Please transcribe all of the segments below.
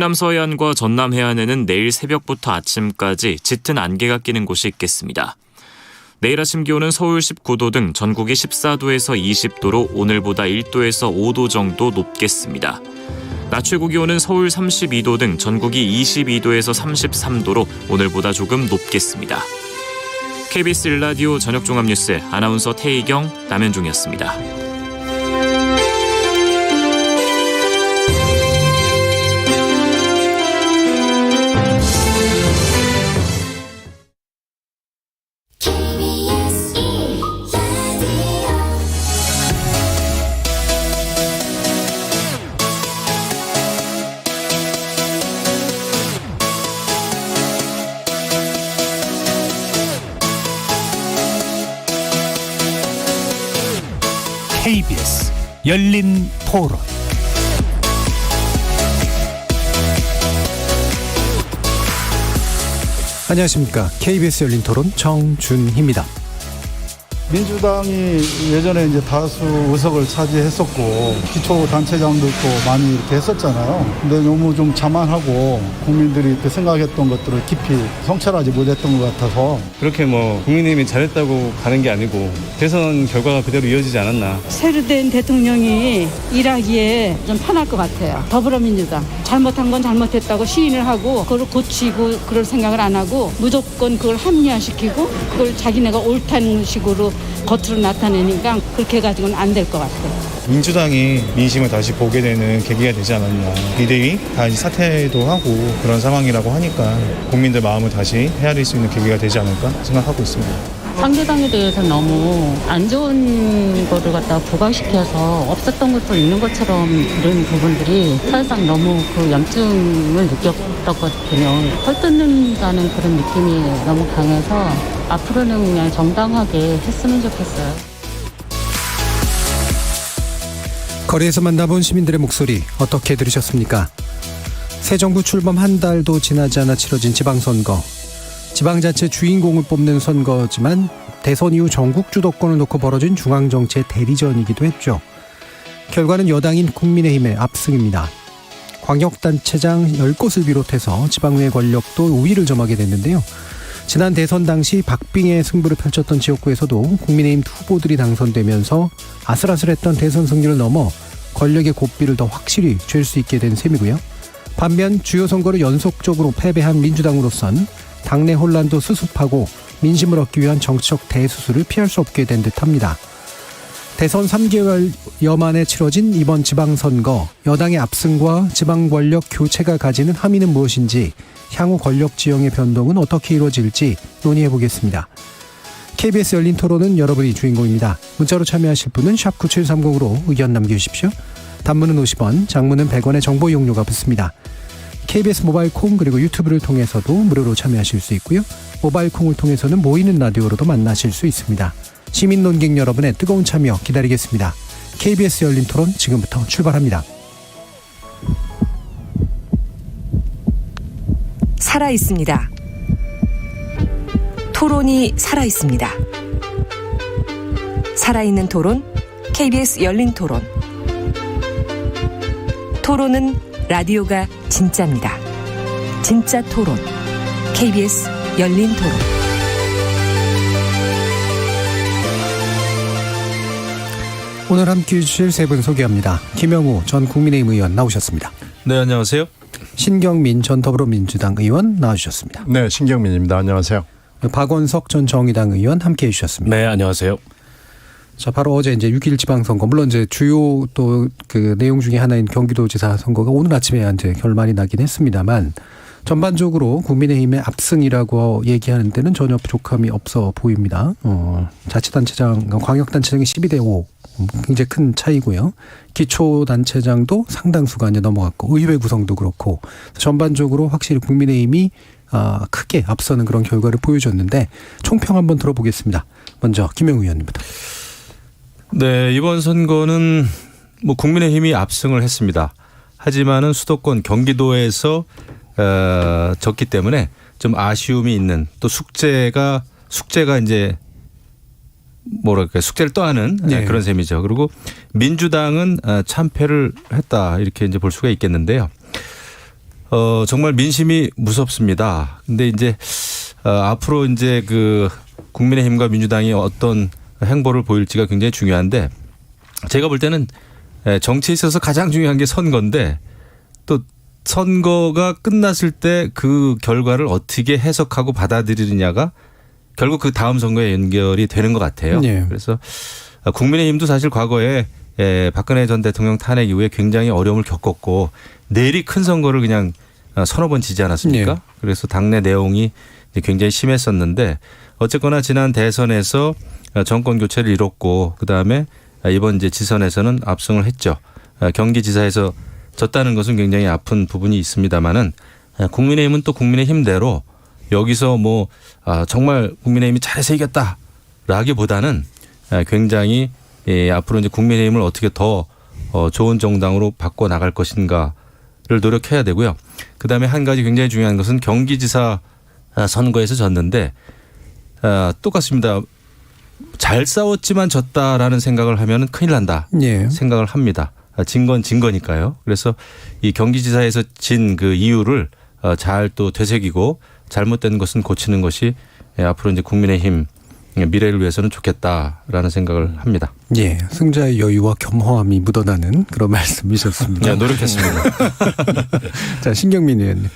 충남 서해안과 전남 해안에는 내일 새벽부터 아침까지 짙은 안개가 끼는 곳이 있겠습니다. 내일 아침 기온은 서울 19도 등 전국이 14도에서 20도로 오늘보다 1도에서 5도 정도 높겠습니다. 낮 최고 기온은 서울 32도 등 전국이 22도에서 33도로 오늘보다 조금 높겠습니다. KBS 1라디오 저녁종합뉴스 아나운서 태희경, 남현중이었습니다. KBS 열린 토론. 안녕하십니까. KBS 열린 토론 정준희입니다. 민주당이 예전에 이제 다수 의석을 차지했었고 기초단체장도 또 많이 이렇게 했었잖아요. 근데 너무 좀 자만하고 국민들이 그 생각했던 것들을 깊이 성찰하지 못했던 것 같아서 그렇게 국민의힘이 잘했다고 가는 게 아니고 대선 결과가 그대로 이어지지 않았나. 새로 된 대통령이 일하기에 좀 편할 것 같아요. 더불어민주당 잘못한 건 잘못했다고 시인을 하고 그걸 고치고 그럴 생각을 안 하고 무조건 그걸 합리화시키고 그걸 자기네가 옳다는 식으로 겉으로 나타내니까 그렇게 해가지고는 안 될 것 같아요. 민주당이 민심을 다시 보게 되는 계기가 되지 않았나. 비대위 다 사퇴도 하고 그런 상황이라고 하니까 국민들 마음을 다시 헤아릴 수 있는 계기가 되지 않을까 생각하고 있습니다. 상대당에 대해서 너무 안 좋은 거를 갖다 부각시켜서 없었던 것도 있는 것처럼 그런 부분들이 사실상 너무 그 염증을 느꼈거든요. 헐뜯는다는 그런 느낌이 너무 강해서 앞으로는 그냥 정당하게 했으면 좋겠어요. 거리에서 만나본 시민들의 목소리 어떻게 들으셨습니까? 새 정부 출범 한 달도 지나지 않아 치러진 지방선거. 지방자치 주인공을 뽑는 선거지만 대선 이후 전국 주도권을 놓고 벌어진 중앙정치의 대리전이기도 했죠. 결과는 여당인 국민의힘의 압승입니다. 광역단체장 10곳을 비롯해서 지방의회 권력도 우위를 점하게 됐는데요. 지난 대선 당시 박빙의 승부를 펼쳤던 지역구에서도 국민의힘 후보들이 당선되면서 아슬아슬했던 대선 승리를 넘어 권력의 고삐를 더 확실히 쥘 수 있게 된 셈이고요. 반면 주요 선거를 연속적으로 패배한 민주당으로선 당내 혼란도 수습하고 민심을 얻기 위한 정치적 대수술을 피할 수 없게 된 듯합니다. 대선 3개월여 만에 치러진 이번 지방선거, 여당의 압승과 지방권력 교체가 가지는 함의는 무엇인지, 향후 권력 지형의 변동은 어떻게 이루어질지 논의해보겠습니다. KBS 열린 토론은 여러분이 주인공입니다. 문자로 참여하실 분은 샵 9730으로 의견 남겨주십시오. 단문은 50원, 장문은 100원의 정보 이용료가 붙습니다. KBS 모바일 콩 그리고 유튜브를 통해서도 무료로 참여하실 수 있고요. 모바일 콩을 통해서는 보이는 라디오로도 만나실 수 있습니다. 시민 논객 여러분의 뜨거운 참여 기다리겠습니다. KBS 열린 토론 지금부터 출발합니다. 살아있습니다. 토론이 살아있습니다. 살아있는 토론, KBS 열린 토론. 토론은 라디오가 진짜입니다. 진짜 토론, KBS 열린 토론. 오늘 함께해 주실 세 분 소개합니다. 김영우 전 국민의힘 의원 나오셨습니다. 네, 안녕하세요. 신경민 전 더불어민주당 의원 나와주셨습니다. 네, 신경민입니다. 안녕하세요. 박원석 전 정의당 의원 함께해 주셨습니다. 네, 안녕하세요. 자, 바로 어제 이제 6.1 지방선거, 물론 이제 주요 또 그 내용 중에 하나인 경기도지사 선거가 오늘 아침에 이제 결말이 나긴 했습니다만 전반적으로 국민의힘의 압승이라고 얘기하는 데는 전혀 부족함이 없어 보입니다. 자치단체장, 광역단체장이 12대 5. 굉장히 큰 차이고요. 기초단체장도 상당수가 이제 넘어갔고, 의회 구성도 그렇고, 전반적으로 확실히 국민의힘이 크게 앞서는 그런 결과를 보여줬는데, 총평 한번 들어보겠습니다. 먼저 김영우 의원님부터. 네, 이번 선거는 국민의힘이 압승을 했습니다. 하지만은 수도권 경기도에서 졌기 때문에 좀 아쉬움이 있는, 또 숙제가 이제 숙제를 떠안은 네. 그런 셈이죠. 그리고 민주당은 참패를 했다, 이렇게 이제 볼 수가 있겠는데요. 정말 민심이 무섭습니다. 근데 이제 앞으로 이제 그 국민의힘과 민주당이 어떤 행보를 보일지가 굉장히 중요한데 제가 볼 때는 정치에 있어서 가장 중요한 게 선거인데 또 선거가 끝났을 때 그 결과를 어떻게 해석하고 받아들이느냐가 결국 그 다음 선거에 연결이 되는 것 같아요. 네. 그래서 국민의힘도 사실 과거에 박근혜 전 대통령 탄핵 이후에 굉장히 어려움을 겪었고 내일이 큰 선거를 그냥 서너 번 지지 않았습니까? 네. 그래서 당내 내용이 굉장히 심했었는데 어쨌거나 지난 대선에서 정권 교체를 이뤘고 그다음에 이번 이제 지선에서는 압승을 했죠. 경기지사에서 졌다는 것은 굉장히 아픈 부분이 있습니다만은 국민의힘은 또 국민의힘대로 여기서 뭐 정말 국민의힘이 잘해서 이겼다라기보다는 굉장히 앞으로 이제 국민의힘을 어떻게 더 좋은 정당으로 바꿔 나갈 것인가를 노력해야 되고요. 그다음에 한 가지 굉장히 중요한 것은 경기지사 선거에서 졌는데 똑같습니다. 잘 싸웠지만 졌다라는 생각을 하면 큰일 난다 예. 생각을 합니다. 진 건 진 거니까요. 그래서 이 경기지사에서 진 그 이유를 잘 또 되새기고 잘못된 것은 고치는 것이 앞으로 이제 국민의힘 미래를 위해서는 좋겠다라는 생각을 합니다. 예, 승자의 여유와 겸허함이 묻어나는 그런 말씀이셨습니다. 네, 노력했습니다. 자, 신경민 의원님.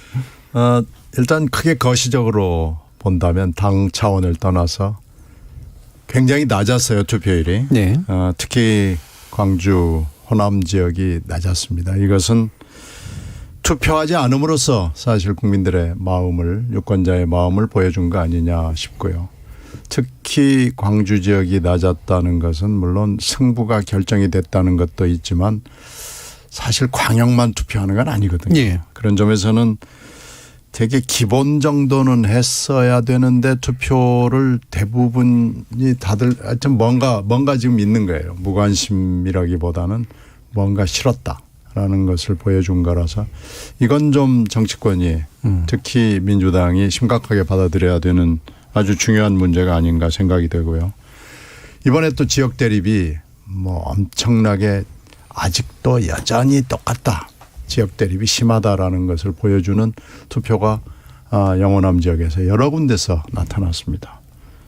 일단 크게 거시적으로 본다면 당 차원을 떠나서 굉장히 낮았어요, 투표율이. 네. 특히 광주 호남 지역이 낮았습니다. 이것은 투표하지 않음으로써 사실 국민들의 마음을 유권자의 마음을 보여준 거 아니냐 싶고요. 특히 광주 지역이 낮았다는 것은 물론 승부가 결정이 됐다는 것도 있지만 사실 광역만 투표하는 건 아니거든요. 예. 그런 점에서는 되게 기본 정도는 했어야 되는데 투표를 대부분이 다들 하여튼 뭔가 지금 있는 거예요. 무관심이라기보다는 뭔가 싫었다라는 것을 보여준 거라서 이건 좀 정치권이 특히 민주당이 심각하게 받아들여야 되는 아주 중요한 문제가 아닌가 생각이 되고요. 이번에 또 지역 대립이 뭐 엄청나게 아직도 여전히 똑같다. 지역 대립이 심하다라는 것을 보여주는 투표가 영호남 지역에서 여러 군데서 나타났습니다.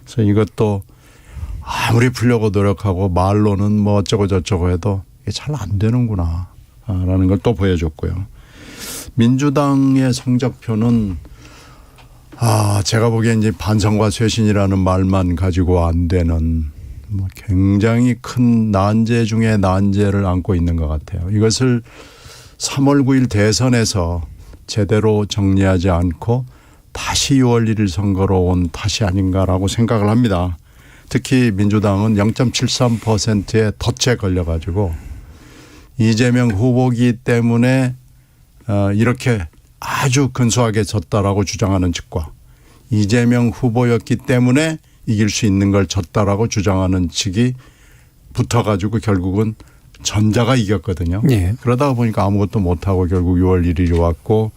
그래서 이것도 아무리 풀려고 노력하고 말로는 뭐 어쩌고 저쩌고 해도 이게 잘 안 되는구나 라는 걸 또 보여줬고요. 민주당의 성적표는 제가 보기엔 이제 반성과 쇄신이라는 말만 가지고 안 되는 뭐 굉장히 큰 난제 중에 난제를 안고 있는 것 같아요. 이것을 3월 9일 대선에서 제대로 정리하지 않고 다시 6월 1일 선거로 온 탓이 아닌가라고 생각을 합니다. 특히 민주당은 0.73%의 덫에 걸려가지고 이재명 후보기 때문에 이렇게 아주 근소하게 졌다라고 주장하는 측과 이재명 후보였기 때문에 이길 수 있는 걸 졌다라고 주장하는 측이 붙어가지고 결국은 전자가 이겼거든요. 예. 그러다 보니까 아무것도 못하고 결국 6월 1일이 왔고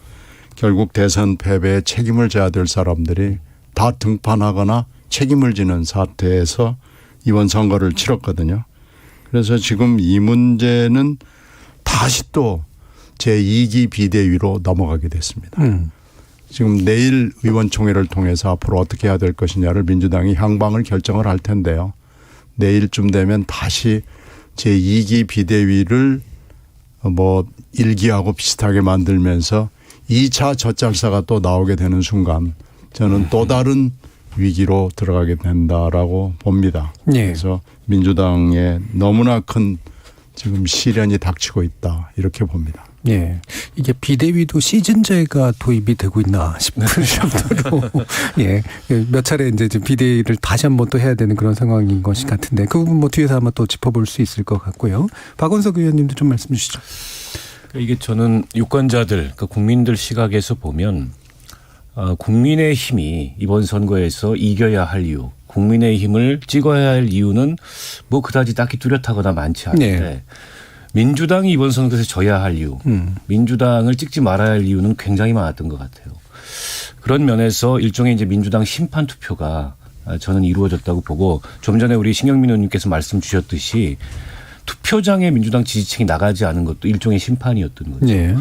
결국 대선 패배에 책임을 져야 될 사람들이 다 등판하거나 책임을 지는 사태에서 이번 선거를 치렀거든요. 그래서 지금 이 문제는 다시 또 제2기 비대위로 넘어가게 됐습니다. 지금 내일 의원총회를 통해서 앞으로 어떻게 해야 될 것이냐를 민주당이 향방을 결정을 할 텐데요. 내일쯤 되면 다시 제2기 비대위를 뭐 1기하고 비슷하게 만들면서 2차 젖잘사가 또 나오게 되는 순간 저는 또 다른 위기로 들어가게 된다라고 봅니다. 예. 그래서 민주당에 너무나 큰 지금 시련이 닥치고 있다 이렇게 봅니다. 예. 이게 비대위도 시즌제가 도입이 되고 있나 싶을 정도로 예. 몇 차례 이제 비대위를 다시 한번 또 해야 되는 그런 상황인 것이 같은데 그 부분 뭐 뒤에서 아마 또 짚어볼 수 있을 것 같고요. 박원석 의원님도 좀 말씀 주시죠. 이게 저는 유권자들, 그 국민들 시각에서 보면 국민의힘이 이번 선거에서 이겨야 할 이유, 국민의힘을 찍어야 할 이유는 뭐 그다지 딱히 뚜렷하거나 많지 않은데 네. 민주당이 이번 선거에서 져야 할 이유, 민주당을 찍지 말아야 할 이유는 굉장히 많았던 것 같아요. 그런 면에서 일종의 이제 민주당 심판 투표가 저는 이루어졌다고 보고 좀 전에 우리 신경민 의원님께서 말씀 주셨듯이 투표장에 민주당 지지층이 나가지 않은 것도 일종의 심판이었던 거죠. 네.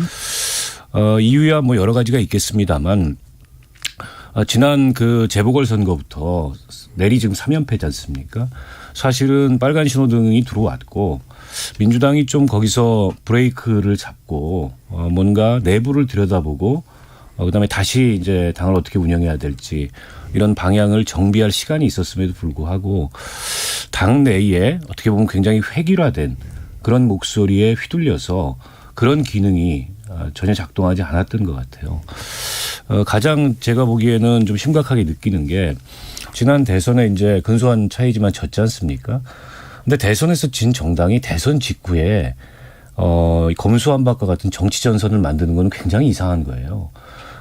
이유야 뭐 여러 가지가 있겠습니다만 지난 그 재보궐선거부터 내리 지금 3연패지 않습니까? 사실은 빨간 신호등이 들어왔고 민주당이 좀 거기서 브레이크를 잡고 뭔가 내부를 들여다보고 그다음에 다시 이제 당을 어떻게 운영해야 될지 이런 방향을 정비할 시간이 있었음에도 불구하고 당 내에 어떻게 보면 굉장히 획일화된 그런 목소리에 휘둘려서 그런 기능이 전혀 작동하지 않았던 것 같아요. 가장 제가 보기에는 좀 심각하게 느끼는 게 지난 대선에 이제 근소한 차이지만 졌지 않습니까? 근데 대선에서 진 정당이 대선 직후에 검수완박과 같은 정치 전선을 만드는 건 굉장히 이상한 거예요.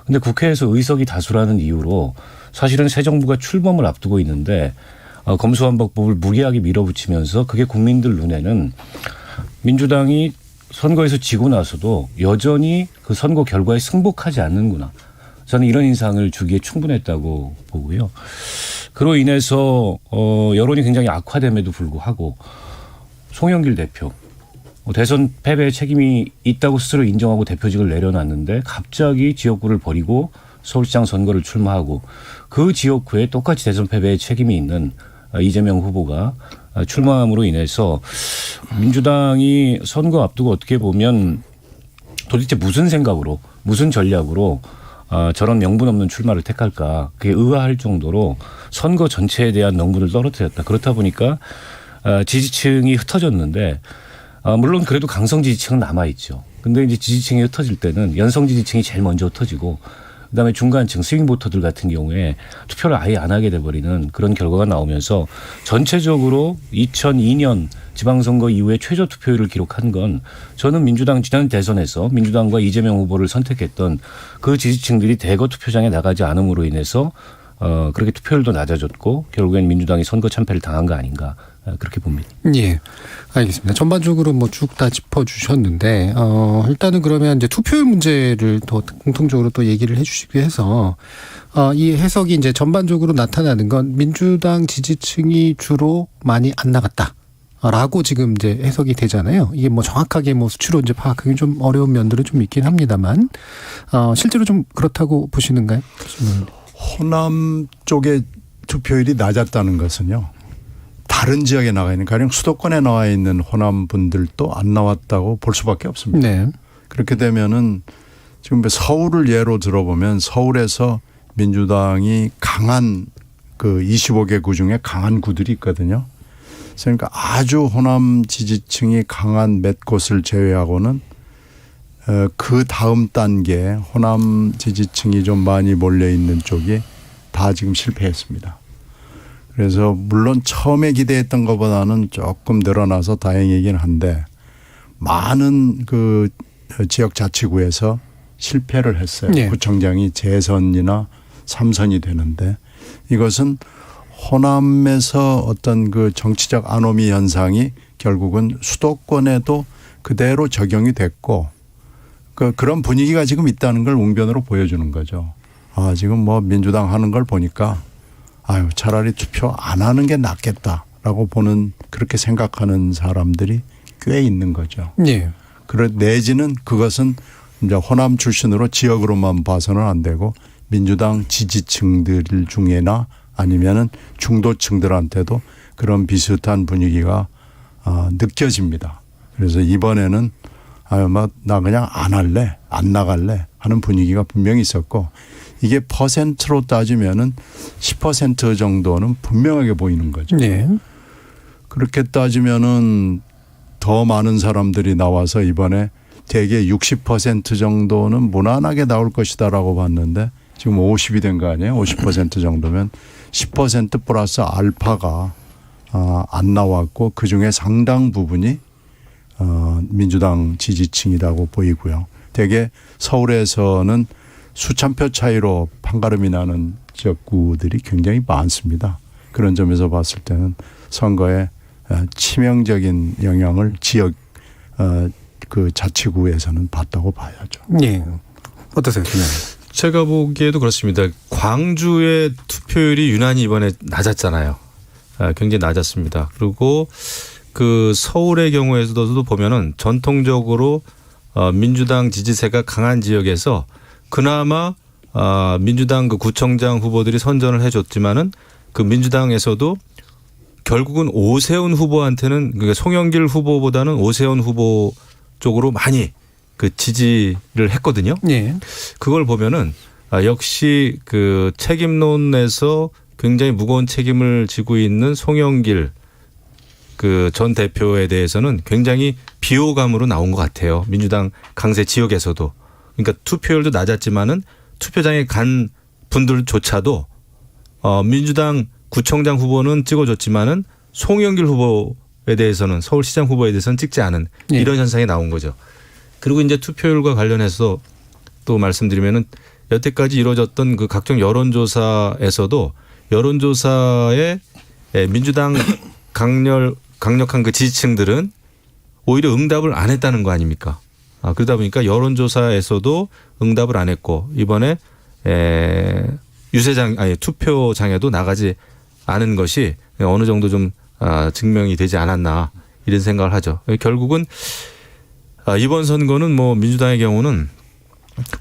근데 국회에서 의석이 다수라는 이유로 사실은 새 정부가 출범을 앞두고 있는데 검수완박법을 무리하게 밀어붙이면서 그게 국민들 눈에는 민주당이 선거에서 지고 나서도 여전히 그 선거 결과에 승복하지 않는구나. 저는 이런 인상을 주기에 충분했다고 보고요. 그로 인해서 여론이 굉장히 악화됨에도 불구하고 송영길 대표 대선 패배에 책임이 있다고 스스로 인정하고 대표직을 내려놨는데 갑자기 지역구를 버리고 서울시장 선거를 출마하고 그 지역구에 똑같이 대선 패배에 책임이 있는 이재명 후보가 출마함으로 인해서 민주당이 선거 앞두고 어떻게 보면 도대체 무슨 생각으로 무슨 전략으로 저런 명분 없는 출마를 택할까 그게 의아할 정도로 선거 전체에 대한 명분을 떨어뜨렸다. 그렇다 보니까 지지층이 흩어졌는데 물론 그래도 강성 지지층은 남아있죠. 근데 이제 지지층이 흩어질 때는 연성 지지층이 제일 먼저 흩어지고 그다음에 중간층 스윙 보터들 같은 경우에 투표를 아예 안 하게 돼버리는 그런 결과가 나오면서 전체적으로 2002년 지방선거 이후에 최저 투표율을 기록한 건 저는 민주당 지난 대선에서 민주당과 이재명 후보를 선택했던 그 지지층들이 대거 투표장에 나가지 않음으로 인해서 그렇게 투표율도 낮아졌고 결국엔 민주당이 선거 참패를 당한 거 아닌가 그렇게 봅니다. 예, 알겠습니다. 전반적으로 뭐 쭉 다 짚어주셨는데 일단은 그러면 이제 투표율 문제를 더 공통적으로 또 얘기를 해주시기 위해서 이 해석이 이제 전반적으로 나타나는 건 민주당 지지층이 주로 많이 안 나갔다. 라고 지금 이제 해석이 되잖아요. 이게 뭐 정확하게 뭐 수치로 이제 파악하기 좀 어려운 면들은 좀 있긴 합니다만 실제로 좀 그렇다고 보시는가요? 호남 쪽의 투표율이 낮았다는 것은요. 다른 지역에 나가 있는 가령 수도권에 나와 있는 호남 분들도 안 나왔다고 볼 수밖에 없습니다. 네. 그렇게 되면은 지금 서울을 예로 들어보면 서울에서 민주당이 강한 그 25개 구 중에 강한 구들이 있거든요. 그러니까 아주 호남 지지층이 강한 몇 곳을 제외하고는 그 다음 단계 호남 지지층이 좀 많이 몰려 있는 쪽이 다 지금 실패했습니다. 그래서 물론 처음에 기대했던 것보다는 조금 늘어나서 다행이긴 한데 많은 그 지역 자치구에서 실패를 했어요. 네. 구청장이 재선이나 3선이 되는데 이것은 호남에서 어떤 그 정치적 아노미 현상이 결국은 수도권에도 그대로 적용이 됐고 그런 분위기가 지금 있다는 걸 웅변으로 보여주는 거죠. 지금 뭐 민주당 하는 걸 보니까 차라리 투표 안 하는 게 낫겠다라고 보는 그렇게 생각하는 사람들이 꽤 있는 거죠. 네. 내지는 그것은 이제 호남 출신으로 지역으로만 봐서는 안 되고 민주당 지지층들 중에나 아니면은 중도층들한테도 그런 비슷한 분위기가 느껴집니다. 그래서 이번에는 나 그냥 안 할래, 안 나갈래 하는 분위기가 분명히 있었고 이게 퍼센트로 따지면은 10% 정도는 분명하게 보이는 거죠. 네. 그렇게 따지면은 더 많은 사람들이 나와서 이번에 대개 60% 정도는 무난하게 나올 것이다라고 봤는데 지금 50이 된 거 아니에요? 50% 정도면 10% 플러스 알파가 안 나왔고 그중에 상당 부분이 민주당 지지층이라고 보이고요. 대개 서울에서는 수천 표 차이로 판가름이 나는 지역구들이 굉장히 많습니다. 그런 점에서 봤을 때는 선거에 치명적인 영향을 지역 그 자치구에서는 봤다고 봐야죠. 네. 어떠세요? 제가 보기에도 그렇습니다. 광주의 투표율이 유난히 이번에 낮았잖아요. 굉장히 낮았습니다. 그리고 그 서울의 경우에서도 보면은 전통적으로 민주당 지지세가 강한 지역에서 그나마 민주당 그 구청장 후보들이 선전을 해줬지만은 그 민주당에서도 결국은 오세훈 후보한테는 그러니까 송영길 후보보다는 오세훈 후보 쪽으로 많이 그 지지를 했거든요. 예. 그걸 보면은 역시 그 책임론에서 굉장히 무거운 책임을 지고 있는 송영길 그 전 대표에 대해서는 굉장히 비호감으로 나온 것 같아요. 민주당 강세 지역에서도. 그러니까 투표율도 낮았지만은 투표장에 간 분들조차도 민주당 구청장 후보는 찍어줬지만은 송영길 후보에 대해서는 서울시장 후보에 대해서는 찍지 않은 이런 현상이 나온 거죠. 그리고 이제 투표율과 관련해서 또 말씀드리면은 여태까지 이루어졌던 그 각종 여론조사에서도 여론조사에 민주당 강력한 그 지지층들은 오히려 응답을 안 했다는 거 아닙니까? 그러다 보니까 여론조사에서도 응답을 안 했고 이번에 투표장에도 나가지 않은 것이 어느 정도 좀 증명이 되지 않았나 이런 생각을 하죠. 결국은 이번 선거는 뭐 민주당의 경우는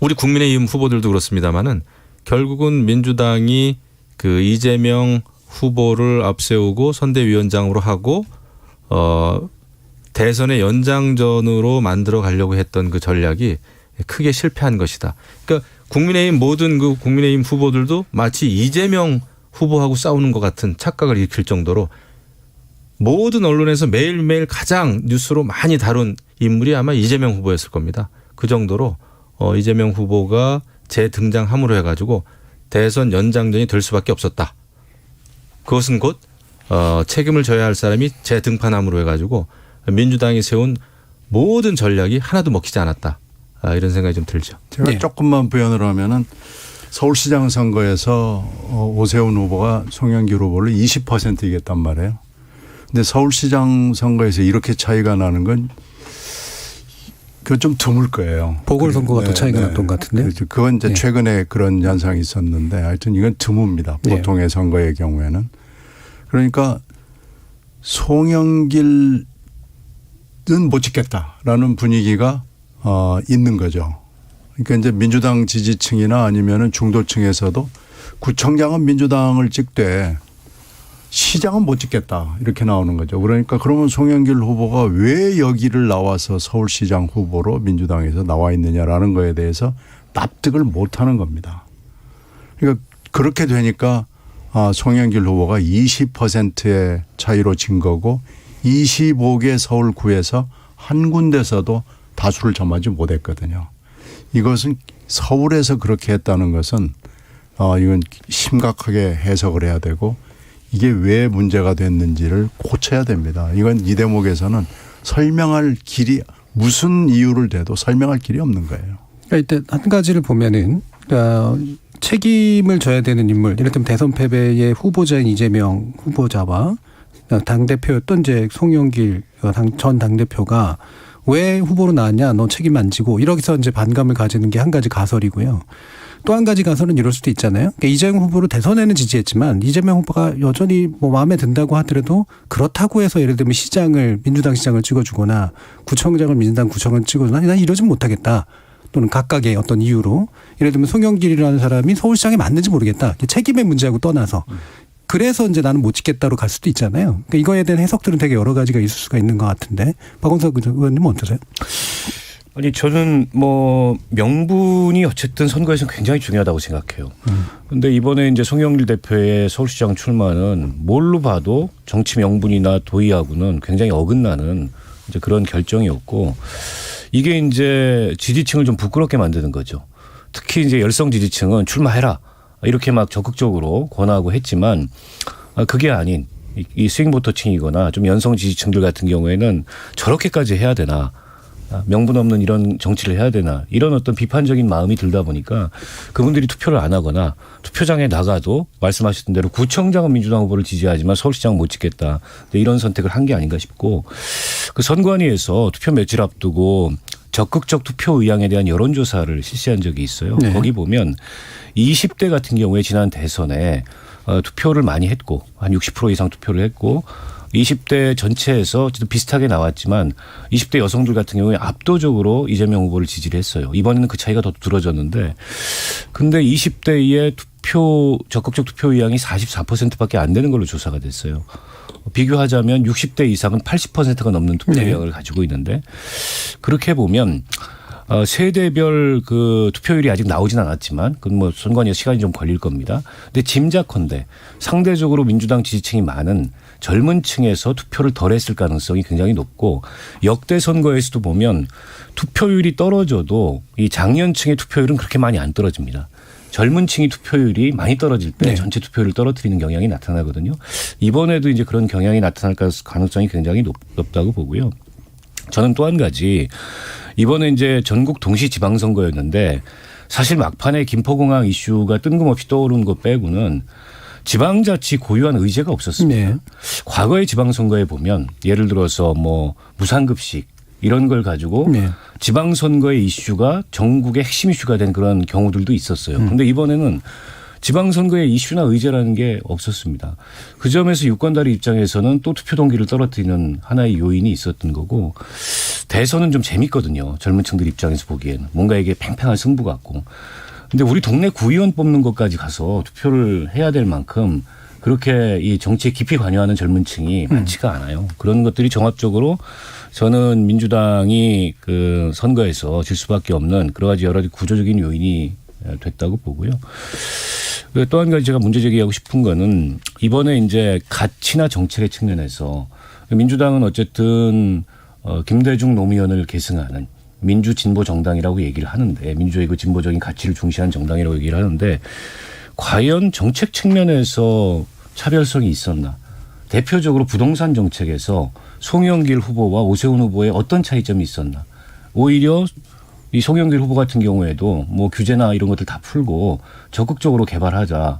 우리 국민의힘 후보들도 그렇습니다만은 결국은 민주당이 그 이재명 후보를 앞세우고 선대위원장으로 하고 대선의 연장전으로 만들어 가려고 했던 그 전략이 크게 실패한 것이다. 그러니까 국민의힘 모든 그 국민의힘 후보들도 마치 이재명 후보하고 싸우는 것 같은 착각을 일으킬 정도로 모든 언론에서 매일매일 가장 뉴스로 많이 다룬 인물이 아마 이재명 후보였을 겁니다. 그 정도로 이재명 후보가 재등장함으로 해가지고 대선 연장전이 될 수밖에 없었다. 그것은 곧 책임을 져야 할 사람이 재등판함으로 해가지고 민주당이 세운 모든 전략이 하나도 먹히지 않았다. 이런 생각이 좀 들죠. 제가 조금만 부연을 하면은 서울시장 선거에서 오세훈 후보가 송영길 후보를 20% 이겼단 말이에요. 근데 서울시장 선거에서 이렇게 차이가 나는 건 그건 좀 드물 거예요. 보궐선거가 더 차이가 났던 것 같은데요. 그렇죠. 그건 이제 최근에 그런 현상이 있었는데 하여튼 이건 드뭅니다. 보통의 선거의 경우에는. 그러니까 송영길은 못 찍겠다라는 분위기가 있는 거죠. 그러니까 이제 민주당 지지층이나 아니면은 중도층에서도 구청장은 민주당을 찍되 시장은 못 찍겠다 이렇게 나오는 거죠. 그러니까 그러면 송영길 후보가 왜 여기를 나와서 서울시장 후보로 민주당에서 나와 있느냐라는 거에 대해서 납득을 못하는 겁니다. 그러니까 그렇게 되니까 송영길 후보가 20%의 차이로 진 거고 25개 서울구에서 한 군데서도 다수를 점하지 못했거든요. 이것은 서울에서 그렇게 했다는 것은 이건 심각하게 해석을 해야 되고 이게 왜 문제가 됐는지를 고쳐야 됩니다. 이건 이 대목에서는 설명할 길이 무슨 이유를 대도 설명할 길이 없는 거예요. 그러니까 일단 한 가지를 보면은 책임을 져야 되는 인물, 이를테면 대선 패배의 후보자인 이재명 후보자와 당대표였던 이제 송영길 전 당대표가 왜 후보로 나왔냐, 너 책임 안 지고 이러기서 이제 반감을 가지는 게 한 가지 가설이고요. 또 한 가지 가설은 이럴 수도 있잖아요. 그러니까 이재명 후보를 대선에는 지지했지만 이재명 후보가 여전히 뭐 마음에 든다고 하더라도 그렇다고 해서 예를 들면 시장을 민주당 시장을 찍어주거나 구청장을 민주당 구청을 찍어주거나 난 이러진 못하겠다. 또는 각각의 어떤 이유로 예를 들면 송영길이라는 사람이 서울시장에 맞는지 모르겠다. 책임의 문제하고 떠나서. 그래서 이제 나는 못 찍겠다로 갈 수도 있잖아요. 그러니까 이거에 대한 해석들은 되게 여러 가지가 있을 수가 있는 것 같은데 박원석 의원님은 어떠세요? 아니 저는 뭐 명분이 어쨌든 선거에서는 굉장히 중요하다고 생각해요. 그런데 이번에 이제 송영길 대표의 서울시장 출마는 뭘로 봐도 정치 명분이나 도의하고는 굉장히 어긋나는 이제 그런 결정이었고 이게 이제 지지층을 좀 부끄럽게 만드는 거죠. 특히 이제 열성 지지층은 출마해라 이렇게 막 적극적으로 권하고 했지만 그게 아닌 이 스윙보터층이거나 좀 연성 지지층들 같은 경우에는 저렇게까지 해야 되나. 명분 없는 이런 정치를 해야 되나 이런 어떤 비판적인 마음이 들다 보니까 그분들이 투표를 안 하거나 투표장에 나가도 말씀하셨던 대로 구청장은 민주당 후보를 지지하지만 서울시장은 못 찍겠다 이런 선택을 한 게 아닌가 싶고 그 선관위에서 투표 며칠 앞두고 적극적 투표 의향에 대한 여론조사를 실시한 적이 있어요. 네. 거기 보면 20대 같은 경우에 지난 대선에 투표를 많이 했고 한 60% 이상 투표를 했고 20대 전체에서 비슷하게 나왔지만 20대 여성들 같은 경우에 압도적으로 이재명 후보를 지지를 했어요. 이번에는 그 차이가 더 두드러졌는데 근데 20대의 적극적 투표 의향이 44%밖에 안 되는 걸로 조사가 됐어요. 비교하자면 60대 이상은 80%가 넘는 투표 의향을 가지고 있는데 그렇게 보면 세대별 그 투표율이 아직 나오진 않았지만 그건 뭐 선관위에서 시간이 좀 걸릴 겁니다. 근데 짐작컨대 상대적으로 민주당 지지층이 많은 젊은 층에서 투표를 덜 했을 가능성이 굉장히 높고 역대 선거에서도 보면 투표율이 떨어져도 이 장년층의 투표율은 그렇게 많이 안 떨어집니다. 젊은 층이 투표율이 많이 떨어질 때 전체 투표율을 떨어뜨리는 경향이 나타나거든요. 이번에도 이제 그런 경향이 나타날 가능성이 굉장히 높다고 보고요. 저는 또 한 가지 이번에 이제 전국 동시 지방선거였는데 사실 막판에 김포공항 이슈가 뜬금없이 떠오른 것 빼고는 지방자치 고유한 의제가 없었습니다. 네. 과거의 지방선거에 보면 예를 들어서 뭐 무상급식 이런 걸 가지고 지방선거의 이슈가 전국의 핵심 이슈가 된 그런 경우들도 있었어요. 그런데 이번에는 지방선거의 이슈나 의제라는 게 없었습니다. 그 점에서 유권자의 입장에서는 또 투표 동기를 떨어뜨리는 하나의 요인이 있었던 거고 대선은 좀 재밌거든요. 젊은 층들 입장에서 보기에는. 뭔가 이게 팽팽한 승부 같고. 근데 우리 동네 구의원 뽑는 것까지 가서 투표를 해야 될 만큼 그렇게 이 정치에 깊이 관여하는 젊은 층이 많지가 않아요. 그런 것들이 종합적으로 저는 민주당이 그 선거에서 질 수밖에 없는 여러 가지 구조적인 요인이 됐다고 보고요. 또 한 가지 제가 문제 제기하고 싶은 거는 이번에 이제 가치나 정책의 측면에서 민주당은 어쨌든 김대중 노무현을 계승하는 민주 진보 정당이라고 얘기를 하는데 민주의 그 진보적인 가치를 중시하는 정당이라고 얘기를 하는데 과연 정책 측면에서 차별성이 있었나? 대표적으로 부동산 정책에서 송영길 후보와 오세훈 후보의 어떤 차이점이 있었나? 오히려 이 송영길 후보 같은 경우에도 뭐 규제나 이런 것들 다 풀고 적극적으로 개발하자.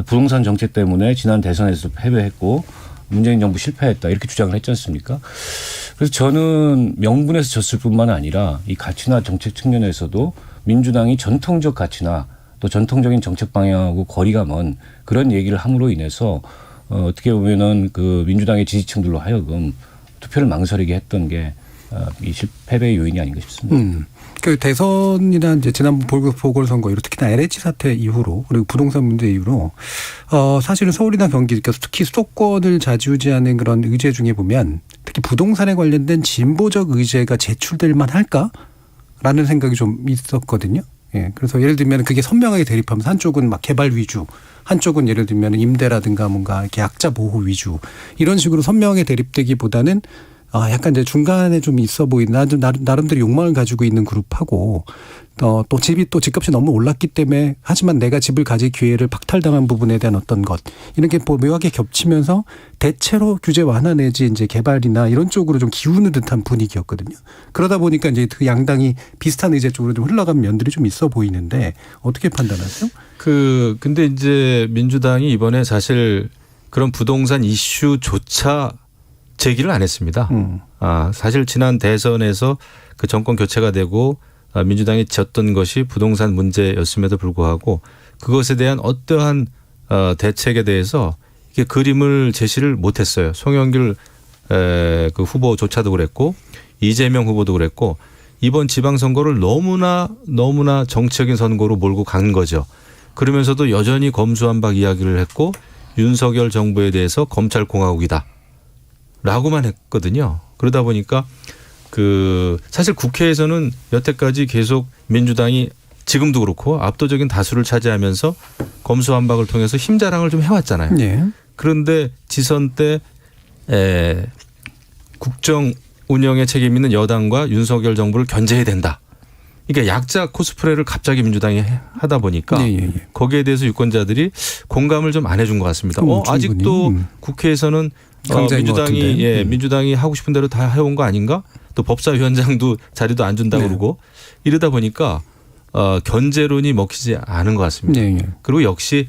부동산 정책 때문에 지난 대선에서 패배했고 문재인 정부 실패했다. 이렇게 주장을 했지 않습니까? 그래서 저는 명분에서 졌을 뿐만 아니라 이 가치나 정책 측면에서도 민주당이 전통적 가치나 또 전통적인 정책 방향하고 거리가 먼 그런 얘기를 함으로 인해서 어떻게 보면은 그 민주당의 지지층들로 하여금 투표를 망설이게 했던 게 이 패배의 요인이 아닌가 싶습니다. 그 대선이나 이제 지난번 보궐선거 이후 특히나 LH 사태 이후로 그리고 부동산 문제 이후로 사실은 서울이나 경기 특히 수도권을 좌지우지하는 그런 의제 중에 보면 특히 부동산에 관련된 진보적 의제가 제출될 만할까라는 생각이 좀 있었거든요. 예. 그래서 예를 들면 그게 선명하게 대립하면서 한쪽은 막 개발 위주, 한쪽은 예를 들면 임대라든가 뭔가 이렇게 약자 보호 위주 이런 식으로 선명하게 대립되기보다는 약간 이제 중간에 좀 있어 보이는 나름대로 욕망을 가지고 있는 그룹하고 또 집값이 너무 올랐기 때문에 하지만 내가 집을 가질 기회를 박탈당한 부분에 대한 어떤 것 이런 게 묘하게 겹치면서 대체로 규제 완화 내지 이제 개발이나 이런 쪽으로 좀 기우는 듯한 분위기였거든요. 그러다 보니까 이제 그 양당이 비슷한 의제 쪽으로 좀 흘러간 면들이 좀 있어 보이는데 어떻게 판단하세요? 근데 이제 민주당이 이번에 사실 그런 부동산 이슈조차 제기를 안 했습니다. 사실 지난 대선에서 그 정권 교체가 되고 민주당이 졌던 것이 부동산 문제였음에도 불구하고 그것에 대한 어떠한 대책에 대해서 이게 그림을 제시를 못했어요. 송영길 그 후보조차도 그랬고 이재명 후보도 그랬고 이번 지방선거를 너무나 정치적인 선거로 몰고 간 거죠. 그러면서도 여전히 검수완박 이야기를 했고 윤석열 정부에 대해서 검찰공화국이다. 라고만 했거든요. 그러다 보니까 사실 국회에서는 여태까지 계속 민주당이 지금도 그렇고 압도적인 다수를 차지하면서 검수완박을 통해서 힘자랑을 좀 해왔잖아요. 네. 그런데 지선 때 국정 운영에 책임 있는 여당과 윤석열 정부를 견제해야 된다. 그러니까 약자 코스프레를 갑자기 민주당이 하다 보니까 거기에 대해서 유권자들이 공감을 좀 안 해준 것 같습니다. 아직도 국회에서는 민주당이 하고 싶은 대로 다 해온 거 아닌가? 또 법사위원장도 자리도 안 준다고 그러고 이러다 보니까 견제론이 먹히지 않은 것 같습니다. 그리고 역시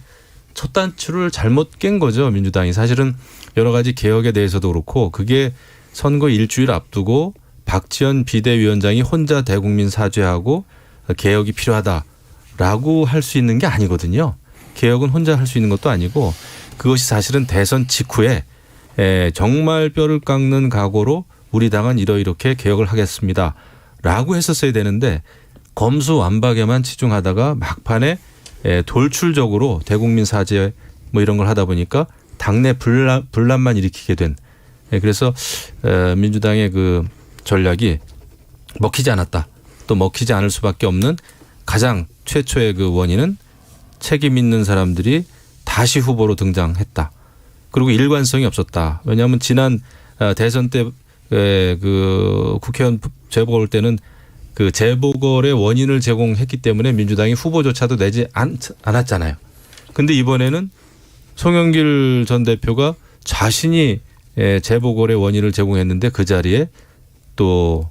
첫 단추를 잘못 깬 거죠. 민주당이 사실은 여러 가지 개혁에 대해서도 그렇고 그게 선거 일주일 앞두고 박지원 비대위원장이 혼자 대국민 사죄하고 개혁이 필요하다라고 할 수 있는 게 아니거든요. 개혁은 혼자 할 수 있는 것도 아니고 그것이 사실은 대선 직후에 정말 뼈를 깎는 각오로 우리 당은 이렇게 개혁을 하겠습니다라고 했었어야 되는데 검수완박에만 치중하다가 막판에 돌출적으로 대국민 사죄 뭐 이런 걸 하다 보니까 당내 분란만 일으키게 된 그래서 민주당의 그 전략이 먹히지 않았다. 또 먹히지 않을 수밖에 없는 가장 최초의 그 원인은 책임 있는 사람들이 다시 후보로 등장했다. 그리고 일관성이 없었다. 왜냐하면 지난 대선 때 그 국회의원 재보궐 때는 그 재보궐의 원인을 제공했기 때문에 민주당이 후보조차도 내지 않았잖아요. 근데 이번에는 송영길 전 대표가 자신이 재보궐의 원인을 제공했는데 그 자리에 또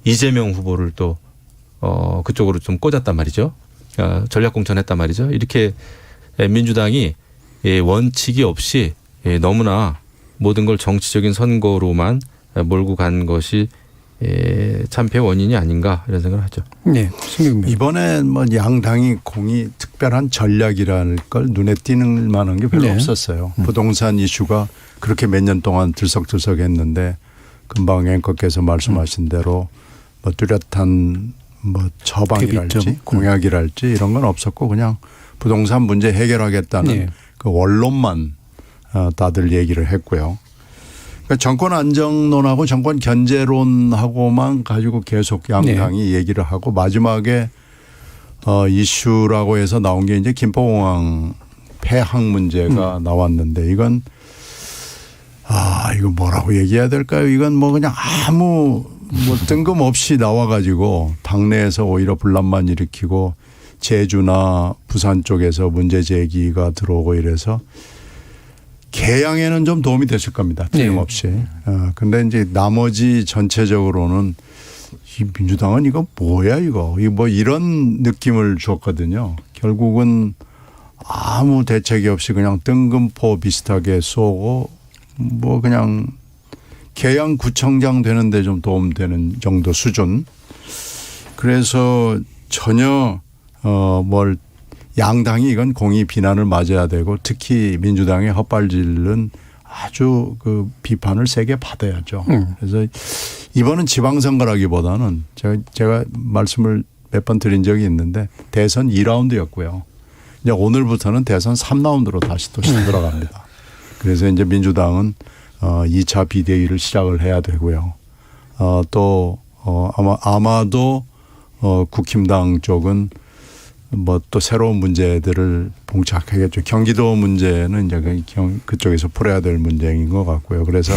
이재명 후보를 또 그쪽으로 좀 꽂았단 말이죠. 전략공천했단 말이죠. 이렇게 민주당이 원칙이 없이 너무나 모든 걸 정치적인 선거로만 몰고 간 것이 참패의 원인이 아닌가 이런 생각을 하죠. 네, 이번에 뭐 양당이 공이 특별한 전략이라는 걸 눈에 띄는 만한 게 별로 없었어요. 부동산 이슈가 그렇게 몇 년 동안 들썩들썩했는데 금방 앵커께서 말씀하신 대로 뭐 뚜렷한 뭐 처방이랄지 공약이랄지 이런 건 없었고 그냥 부동산 문제 해결하겠다는 그 원론만 다들 얘기를 했고요. 그러니까 정권 안정론하고 정권 견제론하고만 가지고 계속 양당이 얘기를 하고 마지막에 이슈라고 해서 나온 게 이제 김포공항 폐항 문제가 나왔는데 이건 이거 뭐라고 얘기해야 될까요? 이건 뭐 그냥 아무 뭐 뜬금없이 나와가지고 당내에서 오히려 분란만 일으키고 제주나 부산 쪽에서 문제 제기가 들어오고 이래서 개항에는 좀 도움이 됐을 겁니다. 틀림없이. 근데 이제 나머지 전체적으로는 이 민주당은 이거 뭐야 이거 뭐 이런 느낌을 줬거든요. 결국은 아무 대책이 없이 그냥 뜬금포 비슷하게 쏘고 뭐 그냥 계양구청장 되는데 좀 도움되는 정도 수준. 그래서 전혀 뭘 양당이 이건 공의 비난을 맞아야 되고 특히 민주당의 헛발질은 아주 그 비판을 세게 받아야죠. 그래서 이번은 지방선거라기보다는 제가 말씀을 몇 번 드린 적이 있는데 대선 2라운드였고요. 이제 오늘부터는 대선 3라운드로 다시 또 들어갑니다. 그래서 이제 민주당은 2차 비대위를 시작을 해야 되고요. 또 아마도 국힘당 쪽은 뭐 또 새로운 문제들을 봉착하겠죠. 경기도 문제는 이제 그쪽에서 풀어야 될 문제인 것 같고요. 그래서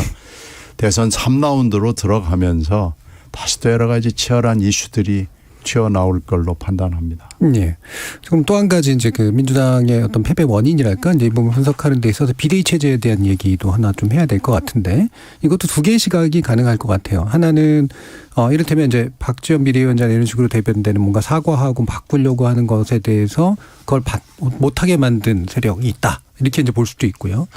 대선 3라운드로 들어가면서 다시 또 여러 가지 치열한 이슈들이 튀어나올 걸로 판단합니다. 네. 지금 또 한 가지 이제 그 민주당의 어떤 패배 원인이랄까 이제 이 부분 분석하는 데 있어서 비대위 체제에 대한 얘기도 하나 좀 해야 될 것 같은데 이것도 두 개의 시각이 가능할 것 같아요. 하나는 이를테면 이제 박지원 비대위원장 이런 식으로 대변되는 뭔가 사과하고 바꾸려고 하는 것에 대해서 그걸 못하게 만든 세력이 있다. 이렇게 이제 볼 수도 있고요.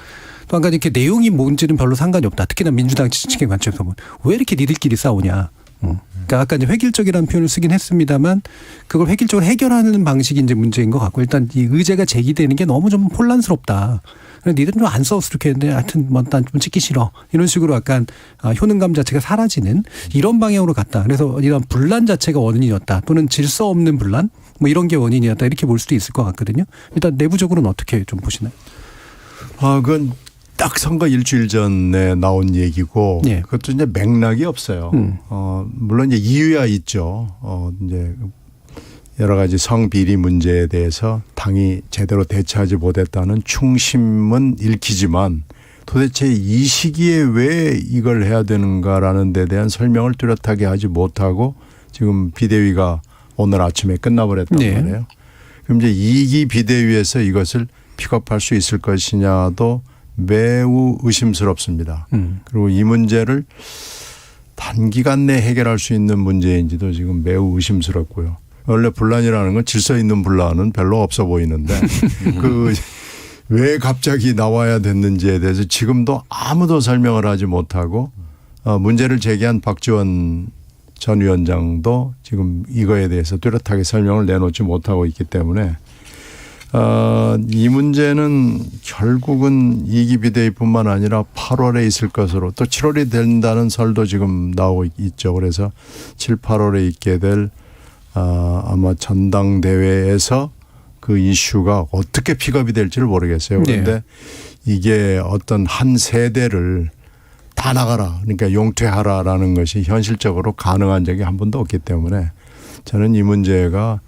또 한 가지 이렇게 내용이 뭔지는 별로 상관이 없다. 특히나 민주당 지지층의 관점에서 보면 왜 이렇게 니들끼리 싸우냐. 그러니까 아까 이제 획일적이라는 표현을 쓰긴 했습니다만 그걸 획일적으로 해결하는 방식이 이제 문제인 것 같고 일단 이 의제가 제기되는 게 너무 좀 혼란스럽다. 니들은 좀 안 싸웠어 이렇게 했는데 하여튼 뭐 난 좀 찍기 싫어. 이런 식으로 약간 효능감 자체가 사라지는 이런 방향으로 갔다. 그래서 이런 분란 자체가 원인이었다. 또는 질서 없는 분란 뭐 이런 게 원인이었다. 이렇게 볼 수도 있을 것 같거든요. 일단 내부적으로는 어떻게 좀 보시나요? 그건 딱 선거 일주일 전에 나온 얘기고 그것도 이제 맥락이 없어요. 물론 이제 이유야 있죠. 이제 여러 가지 성비리 문제에 대해서 당이 제대로 대처하지 못했다는 충심은 읽히지만 도대체 이 시기에 왜 이걸 해야 되는가라는 데 대한 설명을 뚜렷하게 하지 못하고 지금 비대위가 오늘 아침에 끝나버렸단 말이에요. 그럼 이제 2기 비대위에서 이것을 픽업할 수 있을 것이냐도 매우 의심스럽습니다. 그리고 이 문제를 단기간 내에 해결할 수 있는 문제인지도 지금 매우 의심스럽고요. 원래 분란이라는 건 질서 있는 분란은 별로 없어 보이는데 왜 갑자기 나와야 됐는지에 대해서 지금도 아무도 설명을 하지 못하고 문제를 제기한 박지원 전 위원장도 지금 이거에 대해서 뚜렷하게 설명을 내놓지 못하고 있기 때문에 이 문제는 결국은 2기 비대위뿐만 아니라 8월에 있을 것으로 또 7월이 된다는 설도 지금 나오고 있죠. 그래서 7, 8월에 있게 될 아마 전당대회에서 그 이슈가 어떻게 픽업이 될지를 모르겠어요. 그런데 이게 어떤 한 세대를 다 나가라, 그러니까 용퇴하라라는 것이 현실적으로 가능한 적이 한 번도 없기 때문에 저는 이 문제가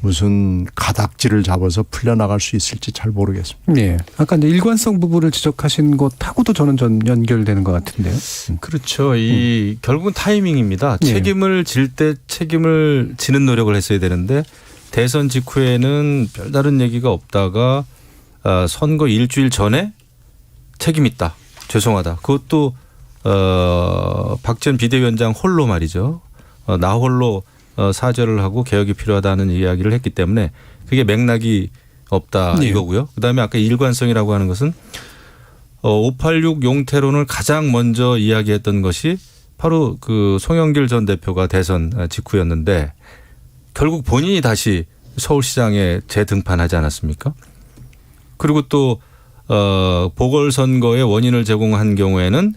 무슨 가닥지를 잡아서 풀려나갈 수 있을지 잘 모르겠습니다. 네. 아까 이제 일관성 부분을 지적하신 것하고도 저는 연결되는 것 같은데요. 그렇죠. 이 결국은 타이밍입니다. 네. 책임을 질 때 책임을 지는 노력을 했어야 되는데 대선 직후에는 별다른 얘기가 없다가 선거 일주일 전에 책임 있다. 죄송하다. 그것도 박지원 비대위원장 홀로 말이죠. 나 홀로 사죄를 하고 개혁이 필요하다는 이야기를 했기 때문에 그게 맥락이 없다 이거고요. 그다음에 아까 일관성이라고 하는 것은 586 용태론을 가장 먼저 이야기했던 것이 바로 그 송영길 전 대표가 대선 직후였는데 결국 본인이 다시 서울시장에 재등판하지 않았습니까? 그리고 또 보궐선거의 원인을 제공한 경우에는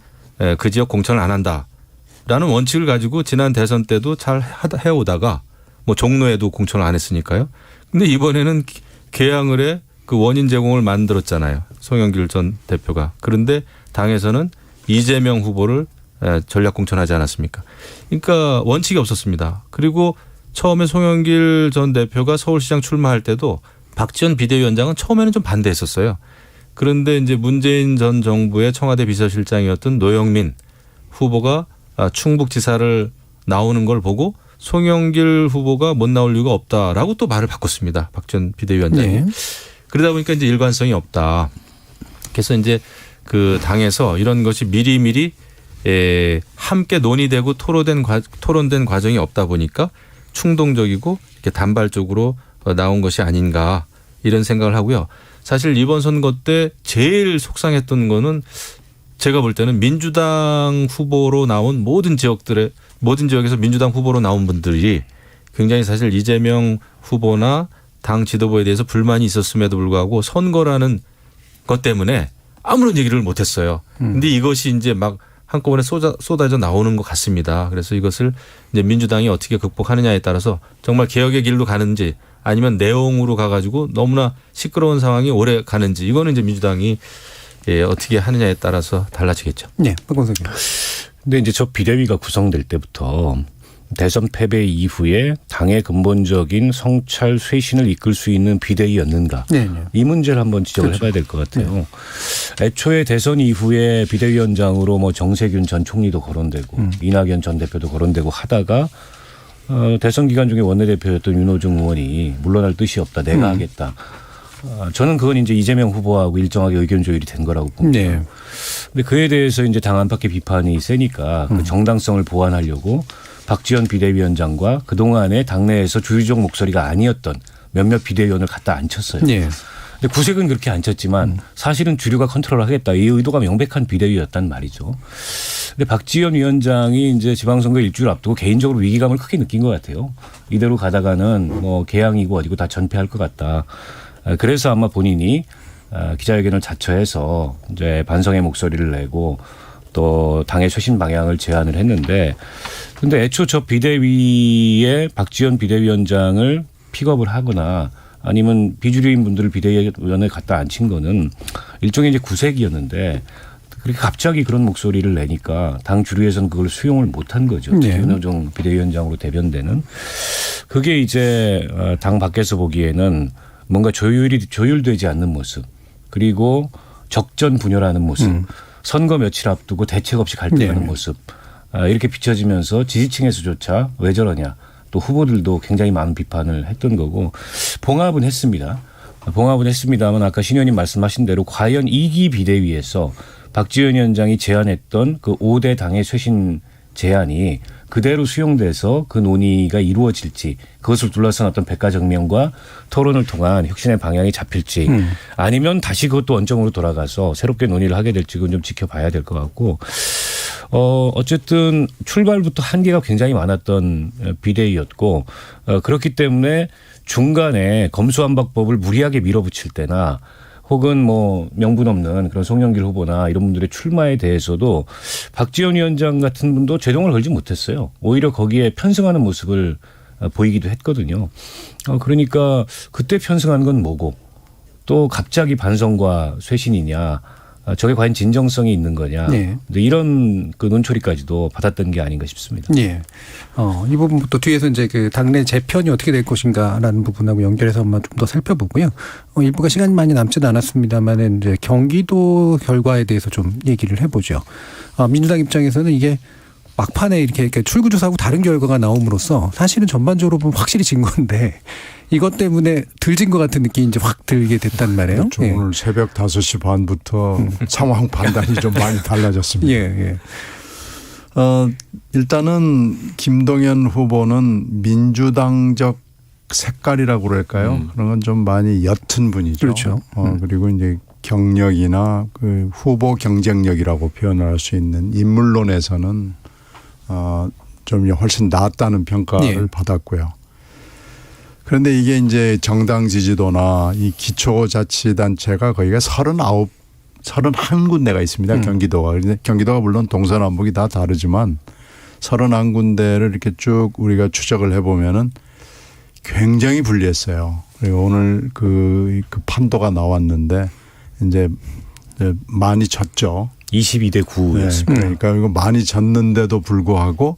그 지역 공천을 안 한다라는 원칙을 가지고 지난 대선 때도 잘 해오다가 뭐 종로에도 공천을 안 했으니까요. 근데 이번에는 개항을 해 그 원인 제공을 만들었잖아요. 송영길 전 대표가. 그런데 당에서는 이재명 후보를 전략 공천하지 않았습니까? 그러니까 원칙이 없었습니다. 그리고 처음에 송영길 전 대표가 서울시장 출마할 때도 박지원 비대위원장은 처음에는 좀 반대했었어요. 그런데 이제 문재인 전 정부의 청와대 비서실장이었던 노영민 후보가 충북지사를 나오는 걸 보고 송영길 후보가 못 나올 이유가 없다라고 또 말을 바꿨습니다. 박지원 비대위원장이. 네. 그러다 보니까 이제 일관성이 없다. 그래서 이제 그 당에서 이런 것이 미리미리 함께 논의되고 토론된 과정이 없다 보니까 충동적이고 이렇게 단발적으로 나온 것이 아닌가 이런 생각을 하고요. 사실 이번 선거 때 제일 속상했던 거는 제가 볼 때는 민주당 후보로 나온 모든 지역에서 민주당 후보로 나온 분들이 굉장히 사실 이재명 후보나 당 지도부에 대해서 불만이 있었음에도 불구하고 선거라는 것 때문에 아무런 얘기를 못했어요. 근데 이것이 이제 막 한꺼번에 쏟아져 나오는 것 같습니다. 그래서 이것을 이제 민주당이 어떻게 극복하느냐에 따라서 정말 개혁의 길로 가는지 아니면 내용으로 가가지고 너무나 시끄러운 상황이 오래 가는지 이거는 이제 민주당이 어떻게 하느냐에 따라서 달라지겠죠. 네, 박 권석님. 근데 이제 저 비대위가 구성될 때부터 대선 패배 이후에 당의 근본적인 성찰 쇄신을 이끌 수 있는 비대위였는가. 네. 이 문제를 한번 지적을 해봐야 될 것 같아요. 애초에 대선 이후에 비대위원장으로 뭐 정세균 전 총리도 거론되고 이낙연 전 대표도 거론되고 하다가 대선 기간 중에 원내대표였던 윤호중 의원이 물러날 뜻이 없다. 내가 하겠다. 저는 그건 이제 이재명 후보하고 일정하게 의견 조율이 된 거라고 봅니다. 네. 근데 그에 대해서 이제 당 안팎의 비판이 세니까 그 정당성을 보완하려고 박지원 비대위원장과 그동안의 당내에서 주류적 목소리가 아니었던 몇몇 비대위원을 갖다 앉혔어요. 네. 근데 구색은 그렇게 앉혔지만 사실은 주류가 컨트롤하겠다. 이 의도가 명백한 비대위였단 말이죠. 근데 박지원 위원장이 이제 지방선거 일주일 앞두고 개인적으로 위기감을 크게 느낀 것 같아요. 이대로 가다가는 뭐 개항이고 어디고 다 전패할 것 같다. 그래서 아마 본인이 기자회견을 자처해서 이제 반성의 목소리를 내고 또 당의 쇄신 방향을 제안을 했는데 근데 애초 저 비대위에 박지원 비대위원장을 픽업을 하거나 아니면 비주류인 분들을 비대위원회에 갖다 앉힌 거는 일종의 이제 구색이었는데 그렇게 갑자기 그런 목소리를 내니까 당 주류에서는 그걸 수용을 못한 거죠. 네. 윤호중 비대위원장으로 대변되는. 그게 이제 당 밖에서 보기에는 뭔가 조율되지 않는 모습 그리고 적전분열하는 모습 선거 며칠 앞두고 대책 없이 갈등하는 네. 모습 이렇게 비춰지면서 지지층에서조차 왜 저러냐 또 후보들도 굉장히 많은 비판을 했던 거고 봉합은 했습니다. 봉합은 했습니다만 아까 신 의원님 말씀하신 대로 과연 2기 비대위에서 박지원 위원장이 제안했던 그 5대 당의 쇄신 제안이 그대로 수용돼서 그 논의가 이루어질지 그것을 둘러싼 어떤 백과정명과 토론을 통한 혁신의 방향이 잡힐지 아니면 다시 그것도 원점으로 돌아가서 새롭게 논의를 하게 될지 그건 좀 지켜봐야 될 것 같고 어쨌든 출발부터 한계가 굉장히 많았던 비대위였고 그렇기 때문에 중간에 검수완박법을 무리하게 밀어붙일 때나 혹은 뭐 명분 없는 그런 송영길 후보나 이런 분들의 출마에 대해서도 박지원 위원장 같은 분도 제동을 걸지 못했어요. 오히려 거기에 편승하는 모습을 보이기도 했거든요. 그러니까 그때 편승한 건 뭐고 또 갑자기 반성과 쇄신이냐 저게 과연 진정성이 있는 거냐. 네. 이런 그 논초리까지도 받았던 게 아닌가 싶습니다. 예. 이 부분부터 뒤에서 이제 그 당내 재편이 어떻게 될 것인가라는 부분하고 연결해서 한번 좀 더 살펴보고요. 일부가 시간이 많이 남지는 않았습니다만은 이제 경기도 결과에 대해서 좀 얘기를 해보죠. 민주당 입장에서는 이게 막판에 이렇게 출구조사하고 다른 결과가 나옴으로써 사실은 전반적으로 보면 확실히 진 건데 이것 때문에 들 진 것 같은 느낌이 이제 확 들게 됐단 말이에요. 그렇죠. 예. 오늘 새벽 5시 반부터 상황 판단이 좀 많이 달라졌습니다. 예. 일단은 김동연 후보는 민주당적 색깔이라고 그럴까요? 그런 건 좀 많이 옅은 분이죠. 그렇죠. 그리고 이제 경력이나 그 후보 경쟁력이라고 표현을 할 수 있는 인물론에서는 좀 훨씬 낫다는 평가를 예. 받았고요. 그런데 이게 이제 정당 지지도나 이 기초자치단체가 거기가 31군데가 있습니다. 경기도가. 그런데 경기도가 물론 동서남북이 다 다르지만 31군데를 이렇게 쭉 우리가 추적을 해보면은 굉장히 불리했어요. 그리고 오늘 그 판도가 나왔는데 이제 많이 졌죠. 22대 9였습니다. 네, 그러니까 이거 많이 졌는데도 불구하고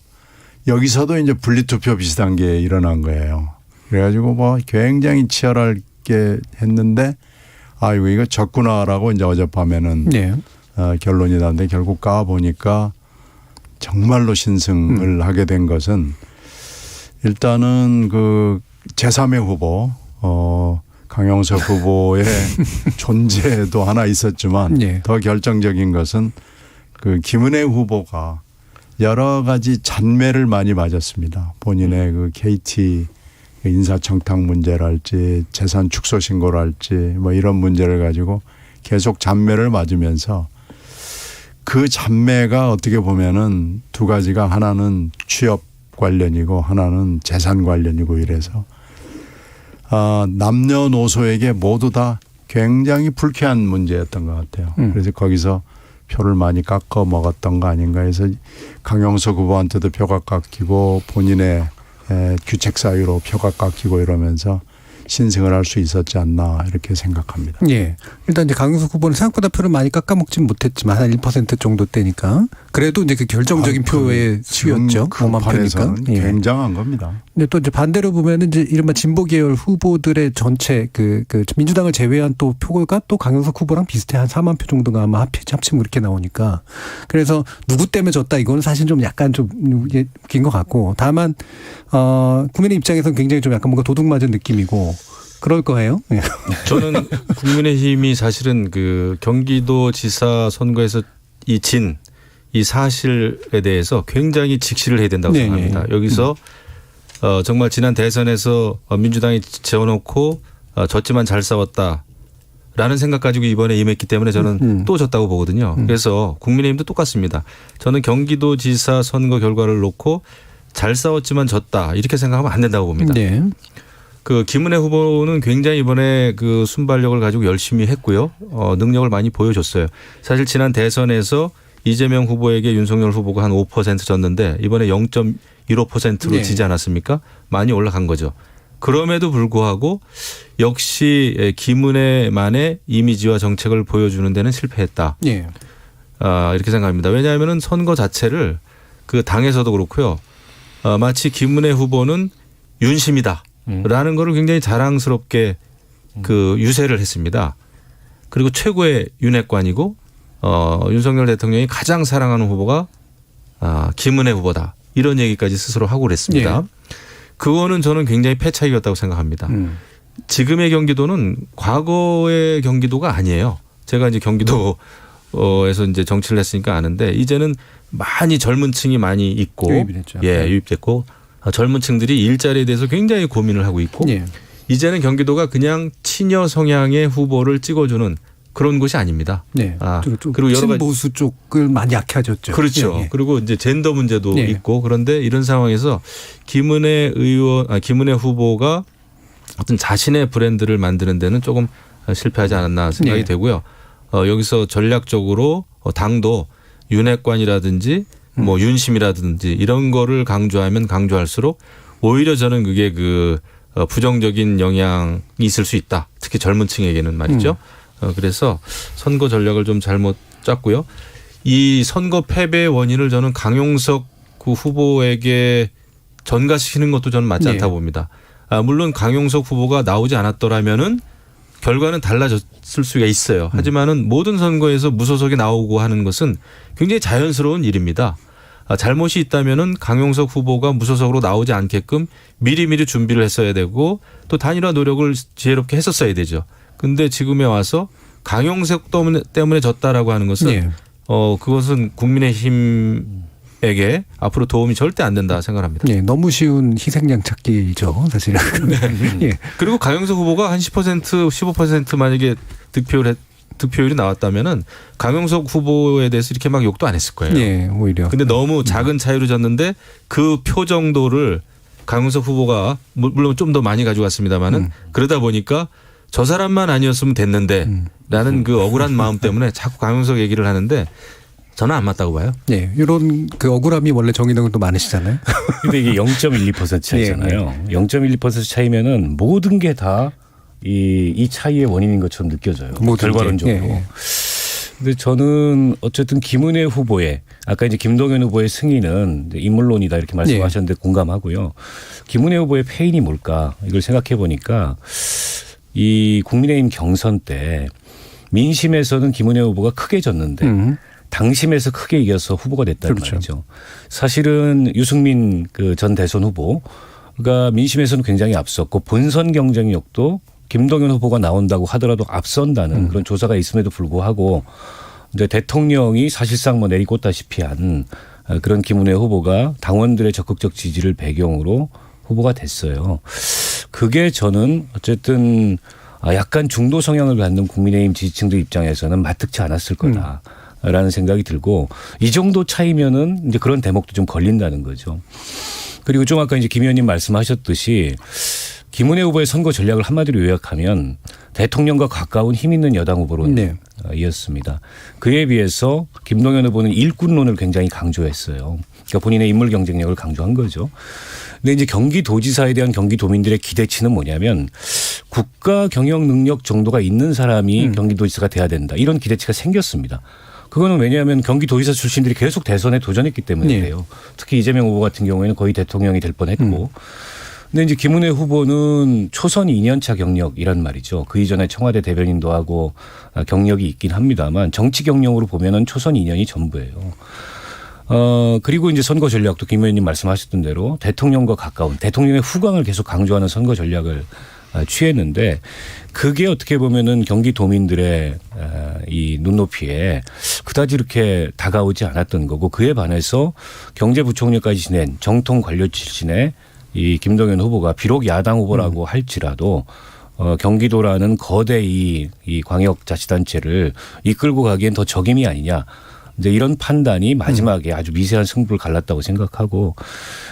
여기서도 이제 분리투표 비슷한 게 일어난 거예요. 그래가지고 뭐 굉장히 치열하게 했는데 이거 졌구나라고 이제 어젯밤에는 네. 결론이 나는데 결국 까 보니까 정말로 신승을 하게 된 것은 일단은 그 제3의 후보 강용석 후보의 존재도 하나 있었지만 네. 더 결정적인 것은 그 김은혜 후보가 여러 가지 잔매를 많이 맞았습니다. 본인의 그 KT 인사청탁 문제랄지 재산 축소 신고랄지 뭐 이런 문제를 가지고 계속 잔매를 맞으면서 그 잔매가 어떻게 보면은 두 가지가 하나는 취업 관련이고 하나는 재산 관련이고 이래서 남녀노소에게 모두 다 굉장히 불쾌한 문제였던 것 같아요. 그래서 거기서 표를 많이 깎아 먹었던 거 아닌가 해서 강용석 후보한테도 표가 깎이고 본인의 규책 사유로 표가 깎이고 이러면서 신승을 할 수 있었지 않나 이렇게 생각합니다. 예. 일단 이제 강용석 후보는 생각보다 표를 많이 깎아먹진 못했지만 한 1% 정도 되니까 그래도 이제 그 결정적인 표의 수였죠. 5만 표니까. 예. 굉장한 겁니다. 근데 또 이제 반대로 보면은 이제 이른바 진보 계열 후보들의 전체 그 민주당을 제외한 또 표가 또 강용석 후보랑 비슷해 한 4만 표 정도가 아마 합치면 그렇게 나오니까 그래서 누구 때문에 졌다 이거는 사실 좀 약간 좀 웃긴 것 같고 다만 국민의 입장에서는 굉장히 좀 약간 뭔가 도둑 맞은 느낌이고. 그럴 거예요. 저는 국민의힘이 사실은 그 경기도지사 선거에서 이 사실에 대해서 굉장히 직시를 해야 된다고 생각합니다. 여기서 정말 지난 대선에서 민주당이 재워놓고 졌지만 잘 싸웠다라는 생각 가지고 이번에 임했기 때문에 저는 또 졌다고 보거든요. 그래서 국민의힘도 똑같습니다. 저는 경기도지사 선거 결과를 놓고 잘 싸웠지만 졌다 이렇게 생각하면 안 된다고 봅니다. 네. 그 김은혜 후보는 굉장히 이번에 그 순발력을 가지고 열심히 했고요. 능력을 많이 보여줬어요. 사실 지난 대선에서 이재명 후보에게 윤석열 후보가 한 5% 졌는데 이번에 0.15%로 네. 지지 않았습니까? 많이 올라간 거죠. 그럼에도 불구하고 역시 김은혜만의 이미지와 정책을 보여주는 데는 실패했다. 네. 이렇게 생각합니다. 왜냐하면 선거 자체를 그 당에서도 그렇고요. 마치 김은혜 후보는 윤심이다. 라는 거를 굉장히 자랑스럽게 그 유세를 했습니다. 그리고 최고의 윤핵관이고 윤석열 대통령이 가장 사랑하는 후보가 김은혜 후보다. 이런 얘기까지 스스로 하고 그랬습니다. 예. 그거는 저는 굉장히 패착이었다고 생각합니다. 지금의 경기도는 과거의 경기도가 아니에요. 제가 이제 경기도에서 이제 정치를 했으니까 아는데 이제는 많이 젊은 층이 많이 있고 유입됐고 젊은 층들이 일자리에 대해서 굉장히 고민을 하고 있고 이제는 경기도가 그냥 친여 성향의 후보를 찍어주는 그런 것이 아닙니다. 네. 그리고 여러 가지 친보수 쪽을 많이 약해졌죠. 그렇죠. 예, 예. 그리고 이제 젠더 문제도 네. 있고 그런데 이런 상황에서 김은혜 후보가 어떤 자신의 브랜드를 만드는 데는 조금 실패하지 않았나 생각이 네. 되고요. 여기서 전략적으로 당도 윤핵관이라든지 뭐 윤심이라든지 이런 거를 강조하면 강조할수록 오히려 저는 그게 부정적인 영향이 있을 수 있다. 특히 젊은 층에게는 말이죠. 그래서 선거 전략을 좀 잘못 짰고요. 이 선거 패배의 원인을 저는 강용석 후보에게 전가시키는 것도 저는 맞지 않다고 봅니다. 물론 강용석 후보가 나오지 않았더라면은 결과는 달라졌을 수가 있어요. 하지만은 모든 선거에서 무소속이 나오고 하는 것은 굉장히 자연스러운 일입니다. 잘못이 있다면은 강용석 후보가 무소속으로 나오지 않게끔 미리미리 준비를 했어야 되고 또 단일화 노력을 지혜롭게 했었어야 되죠. 근데 지금에 와서 강용석 때문에 졌다라고 하는 것은 네. 그것은 국민의힘에게 앞으로 도움이 절대 안 된다 생각합니다. 네, 너무 쉬운 희생양 찾기죠, 사실은. 예. 그리고 강용석 후보가 한 10%, 15% 만약에 득표율이 나왔다면은 강용석 후보에 대해서 이렇게 막 욕도 안 했을 거예요. 네, 오히려. 근데 너무 작은 차이로 졌는데 그 표 정도를 강용석 후보가 물론 좀 더 많이 가져갔습니다만은 그러다 보니까 저 사람만 아니었으면 됐는데 라는 그 억울한 마음 때문에 자꾸 강용석 얘기를 하는데 저는 안 맞다고 봐요. 네, 이런 억울함이 원래 정의당은 또 많으시잖아요. 근데 이게 0.12% 차이잖아요. 0.12% 차이면은 모든 게 다 이 차이의 원인인 것처럼 느껴져요. 결과론적으로. 예. 근데 저는 어쨌든 김은혜 후보의 아까 이제 김동연 후보의 승리는 인물론이다 이렇게 말씀하셨는데 공감하고요. 김은혜 후보의 패인이 뭘까 이걸 생각해 보니까 이 국민의힘 경선 때 민심에서는 김은혜 후보가 크게 졌는데 당심에서 크게 이겨서 후보가 됐다는 말이죠. 사실은 유승민 전 대선 후보가 민심에서는 굉장히 앞섰고 본선 경쟁력도 김동연 후보가 나온다고 하더라도 앞선다는 그런 조사가 있음에도 불구하고 이제 대통령이 사실상 뭐 내리꽂다시피 한 그런 김은혜 후보가 당원들의 적극적 지지를 배경으로 후보가 됐어요. 그게 저는 어쨌든 약간 중도 성향을 갖는 국민의힘 지지층들 입장에서는 마뜩치 않았을 거다라는 생각이 들고 이 정도 차이면은 이제 그런 대목도 좀 걸린다는 거죠. 그리고 좀 아까 이제 김 의원님 말씀하셨듯이 김은혜 후보의 선거 전략을 한마디로 요약하면 대통령과 가까운 힘 있는 여당 후보론이었습니다. 그에 비해서 김동연 후보는 일꾼론을 굉장히 강조했어요. 그러니까 본인의 인물 경쟁력을 강조한 거죠. 근데 이제 경기도지사에 대한 경기도민들의 기대치는 뭐냐면 국가 경영 능력 정도가 있는 사람이 경기도지사가 돼야 된다. 이런 기대치가 생겼습니다. 그거는 왜냐하면 경기도지사 출신들이 계속 대선에 도전했기 때문인데요. 특히 이재명 후보 같은 경우에는 거의 대통령이 될 뻔했고. 근데 이제 김은혜 후보는 초선 2년차 경력이란 말이죠. 그 이전에 청와대 대변인도 하고 경력이 있긴 합니다만 정치 경력으로 보면은 초선 2년이 전부예요. 그리고 이제 선거 전략도 김 의원님 말씀하셨던 대로 대통령과 가까운 대통령의 후광을 계속 강조하는 선거 전략을 취했는데 그게 어떻게 보면은 경기도민들의 이 눈높이에 그다지 이렇게 다가오지 않았던 거고 그에 반해서 경제부총리까지 지낸 정통 관료 출신의 이 김동연 후보가 비록 야당 후보라고 할지라도 경기도라는 거대 이 광역자치단체를 이끌고 가기엔 더 적임이 아니냐. 이제 이런 판단이 마지막에 아주 미세한 승부를 갈랐다고 생각하고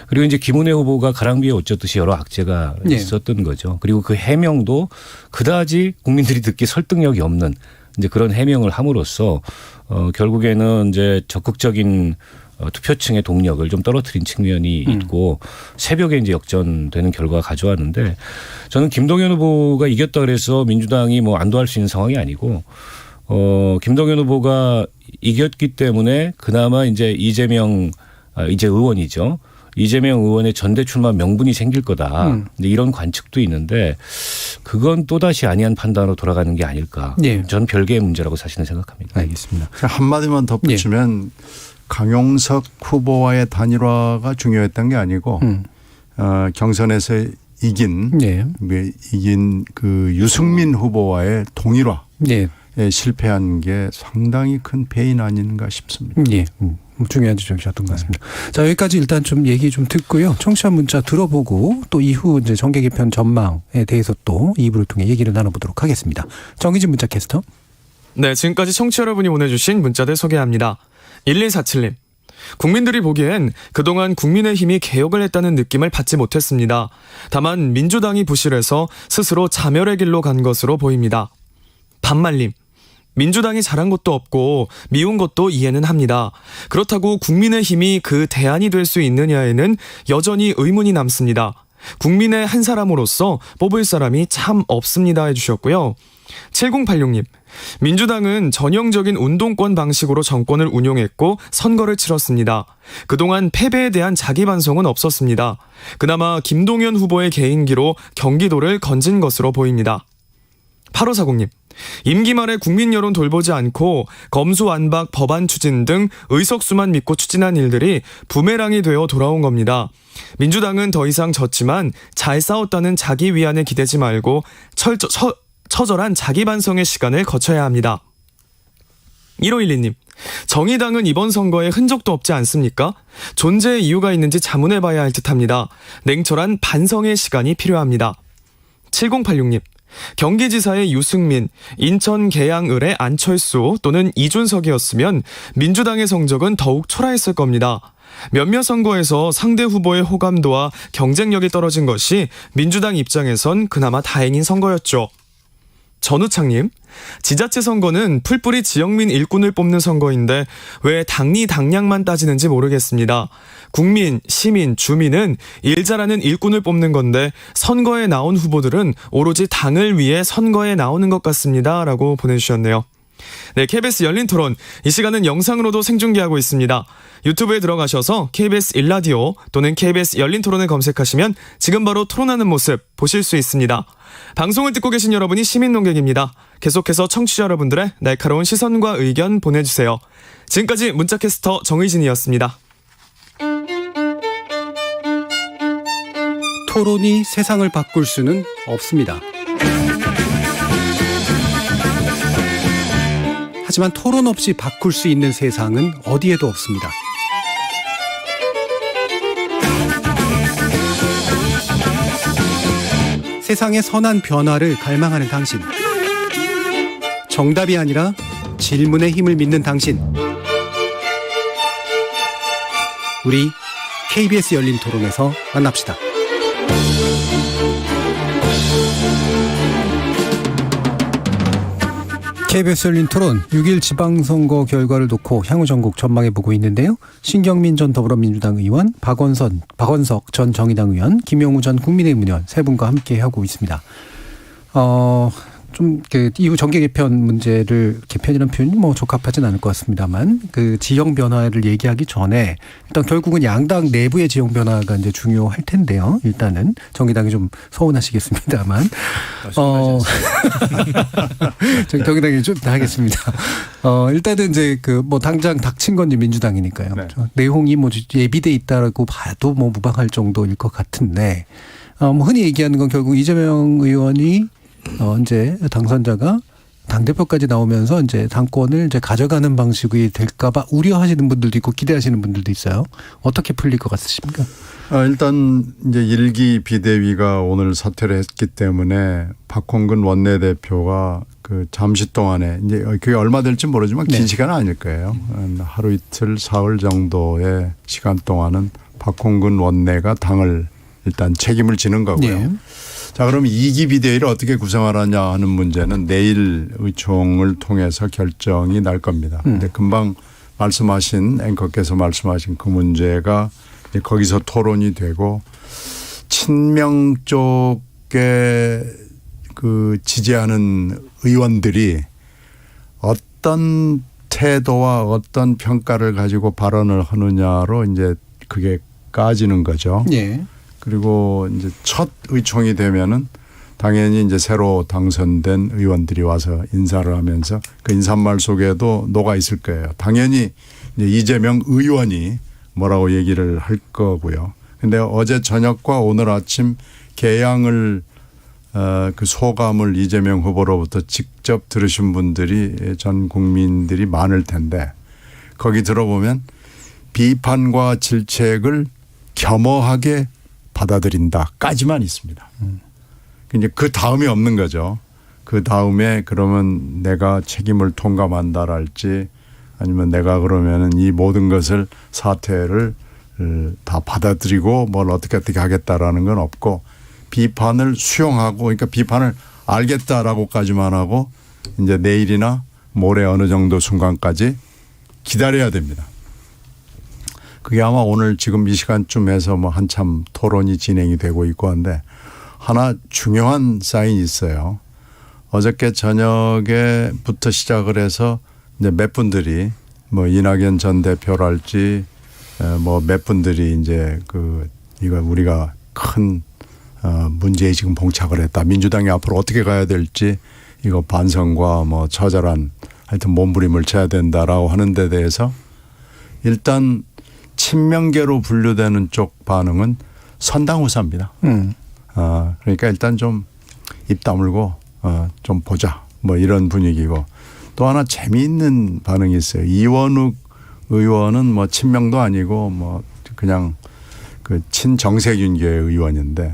그리고 이제 김은혜 후보가 가랑비에 옷 젖듯이 여러 악재가 있었던 거죠. 그리고 그 해명도 그다지 국민들이 듣기 설득력이 없는 이제 그런 해명을 함으로써 결국에는 이제 적극적인 투표층의 동력을 좀 떨어뜨린 측면이 있고 새벽에 이제 역전되는 결과가 가져왔는데 저는 김동연 후보가 이겼다 그래서 민주당이 뭐 안도할 수 있는 상황이 아니고 김동연 후보가 이겼기 때문에 그나마 이제 이재명 이제 의원이죠. 이재명 의원의 전대 출마 명분이 생길 거다. 이런 관측도 있는데 그건 또다시 아니한 판단으로 돌아가는 게 아닐까. 저는 별개의 문제라고 사실은 생각합니다. 알겠습니다. 한마디만 덧붙이면 강용석 후보와의 단일화가 중요했던 게 아니고 경선에서 이긴 그 유승민 후보와의 동일화에 실패한 게 상당히 큰 패인 아닌가 싶습니다. 중요한 지적이셨던 것 같습니다. 자, 여기까지 일단 좀 얘기 좀 듣고요. 청취자 문자 들어보고 또 이후 이제 정계 개편 전망에 대해서 또 2부를 통해 얘기를 나눠보도록 하겠습니다. 정의진 문자 캐스터. 네, 지금까지 청취자 여러분이 보내주신 문자들 소개합니다. 1147님. 국민들이 보기엔 그동안 국민의힘이 개혁을 했다는 느낌을 받지 못했습니다. 다만 민주당이 부실해서 스스로 자멸의 길로 간 것으로 보입니다. 반말님. 민주당이 잘한 것도 없고 미운 것도 이해는 합니다. 그렇다고 국민의힘이 그 대안이 될 수 있느냐에는 여전히 의문이 남습니다. 국민의 한 사람으로서 뽑을 사람이 참 없습니다 해주셨고요. 7086님. 민주당은 전형적인 운동권 방식으로 정권을 운용했고 선거를 치렀습니다. 그동안 패배에 대한 자기 반성은 없었습니다. 그나마 김동연 후보의 개인기로 경기도를 건진 것으로 보입니다. 8540님. 임기 말에 국민 여론 돌보지 않고 검수완박 법안 추진 등 의석수만 믿고 추진한 일들이 부메랑이 되어 돌아온 겁니다. 민주당은 더 이상 졌지만 잘 싸웠다는 자기 위안에 기대지 말고 처절한 자기 반성의 시간을 거쳐야 합니다. 1512님. 정의당은 이번 선거에 흔적도 없지 않습니까? 존재의 이유가 있는지 자문해봐야 할 듯합니다. 냉철한 반성의 시간이 필요합니다. 7086님. 경기지사의 유승민, 인천 계양을의 안철수 또는 이준석이었으면 민주당의 성적은 더욱 초라했을 겁니다. 몇몇 선거에서 상대 후보의 호감도와 경쟁력이 떨어진 것이 민주당 입장에선 그나마 다행인 선거였죠. 전우창님, 지자체 선거는 풀뿌리 지역민 일꾼을 뽑는 선거인데 왜 당리 당량만 따지는지 모르겠습니다. 국민, 시민, 주민은 일 잘하는 일꾼을 뽑는 건데 선거에 나온 후보들은 오로지 당을 위해 선거에 나오는 것 같습니다. 라고 보내주셨네요. 네, KBS 열린 토론. 이 시간은 영상으로도 생중계하고 있습니다. 유튜브에 들어가셔서 KBS 1라디오 또는 KBS 열린 토론을 검색하시면 지금 바로 토론하는 모습 보실 수 있습니다. 방송을 듣고 계신 여러분이 시민 논객입니다. 계속해서 청취자 여러분들의 날카로운 시선과 의견 보내주세요. 지금까지 문자캐스터 정의진이었습니다. 토론이 세상을 바꿀 수는 없습니다. 하지만 토론 없이 바꿀 수 있는 세상은 어디에도 없습니다. 세상의 선한 변화를 갈망하는 당신. 정답이 아니라 질문의 힘을 믿는 당신. 우리 KBS 열린 토론에서 만납시다. KBS 열린 토론 6일 지방선거 결과를 놓고 향후 전국 전망해보고 있는데요. 신경민 전 더불어민주당 의원, 박원석 전 정의당 의원, 김용우 전 국민의힘 의원 세 분과 함께하고 있습니다. 좀 이후 정계 개편 문제를 개편이라는 표현이 뭐 적합하진 않을 것 같습니다만 그 지형 변화를 얘기하기 전에 일단 결국은 양당 내부의 지형 변화가 이제 중요할 텐데요. 일단은 정의당이 좀 서운하시겠습니다만 정의당이 좀 하겠습니다. 일단은 이제 그 뭐 당장 닥친 건 이제 민주당이니까요. 네. 내용이 뭐 예비돼 있다라고 봐도 뭐 무방할 정도일 것 같은데 뭐 흔히 얘기하는 건 결국 이재명 의원이 이제 당선자가 당대표까지 나오면서 이제 당권을 이제 가져가는 방식이 될까봐 우려하시는 분들도 있고 기대하시는 분들도 있어요. 어떻게 풀릴 것 같으십니까? 일단 이제 1기 비대위가 오늘 사퇴를 했기 때문에 박홍근 원내대표가 그 잠시 동안에 이제 그게 얼마 될지 모르지만 긴 시간은 아닐 거예요. 하루 이틀 사흘 정도의 시간 동안은 박홍근 원내가 당을 일단 책임을 지는 거고요. 네. 자, 그럼 2기 비대위를 어떻게 구성하느냐 하는 문제는 내일 의총을 통해서 결정이 날 겁니다. 근데 금방 말씀하신 앵커께서 말씀하신 그 문제가 이제 거기서 토론이 되고 친명 쪽에 그 지지하는 의원들이 어떤 태도와 어떤 평가를 가지고 발언을 하느냐로 이제 그게 까지는 거죠. 예. 그리고 이제 첫 의총이 되면은 당연히 이제 새로 당선된 의원들이 와서 인사를 하면서 그 인사말 속에도 녹아 있을 거예요. 당연히 이제 이재명 의원이 뭐라고 얘기를 할 거고요. 근데 어제 저녁과 오늘 아침 개양을 그 소감을 이재명 후보로부터 직접 들으신 분들이 전 국민들이 많을 텐데 거기 들어보면 비판과 질책을 겸허하게 받아들인다까지만 있습니다. 이제 그 다음이 없는 거죠. 그 다음에 그러면 내가 책임을 통감한다랄지 아니면 내가 그러면은 이 모든 것을 사태를 다 받아들이고 뭘 어떻게 하겠다라는 건 없고 비판을 수용하고 그러니까 비판을 알겠다라고까지만 하고 이제 내일이나 모레 어느 정도 순간까지 기다려야 됩니다. 그게 아마 오늘 지금 이 시간쯤에서 뭐 한참 토론이 진행이 되고 있고 한데 하나 중요한 사인이 있어요. 어저께 저녁에부터 시작을 해서 이제 몇 분들이 뭐 이낙연 전 대표랄지 뭐 몇 분들이 이제 이거 우리가 큰 문제에 지금 봉착을 했다. 민주당이 앞으로 어떻게 가야 될지 이거 반성과 뭐 처절한 하여튼 몸부림을 쳐야 된다라고 하는 데 대해서 일단 친명계로 분류되는 쪽 반응은 선당후사입니다. 그러니까 일단 좀 입 다물고 좀 보자 뭐 이런 분위기고 또 하나 재미있는 반응이 있어요. 이원욱 의원은 뭐 친명도 아니고 뭐 그냥 그 친정세균계 의원인데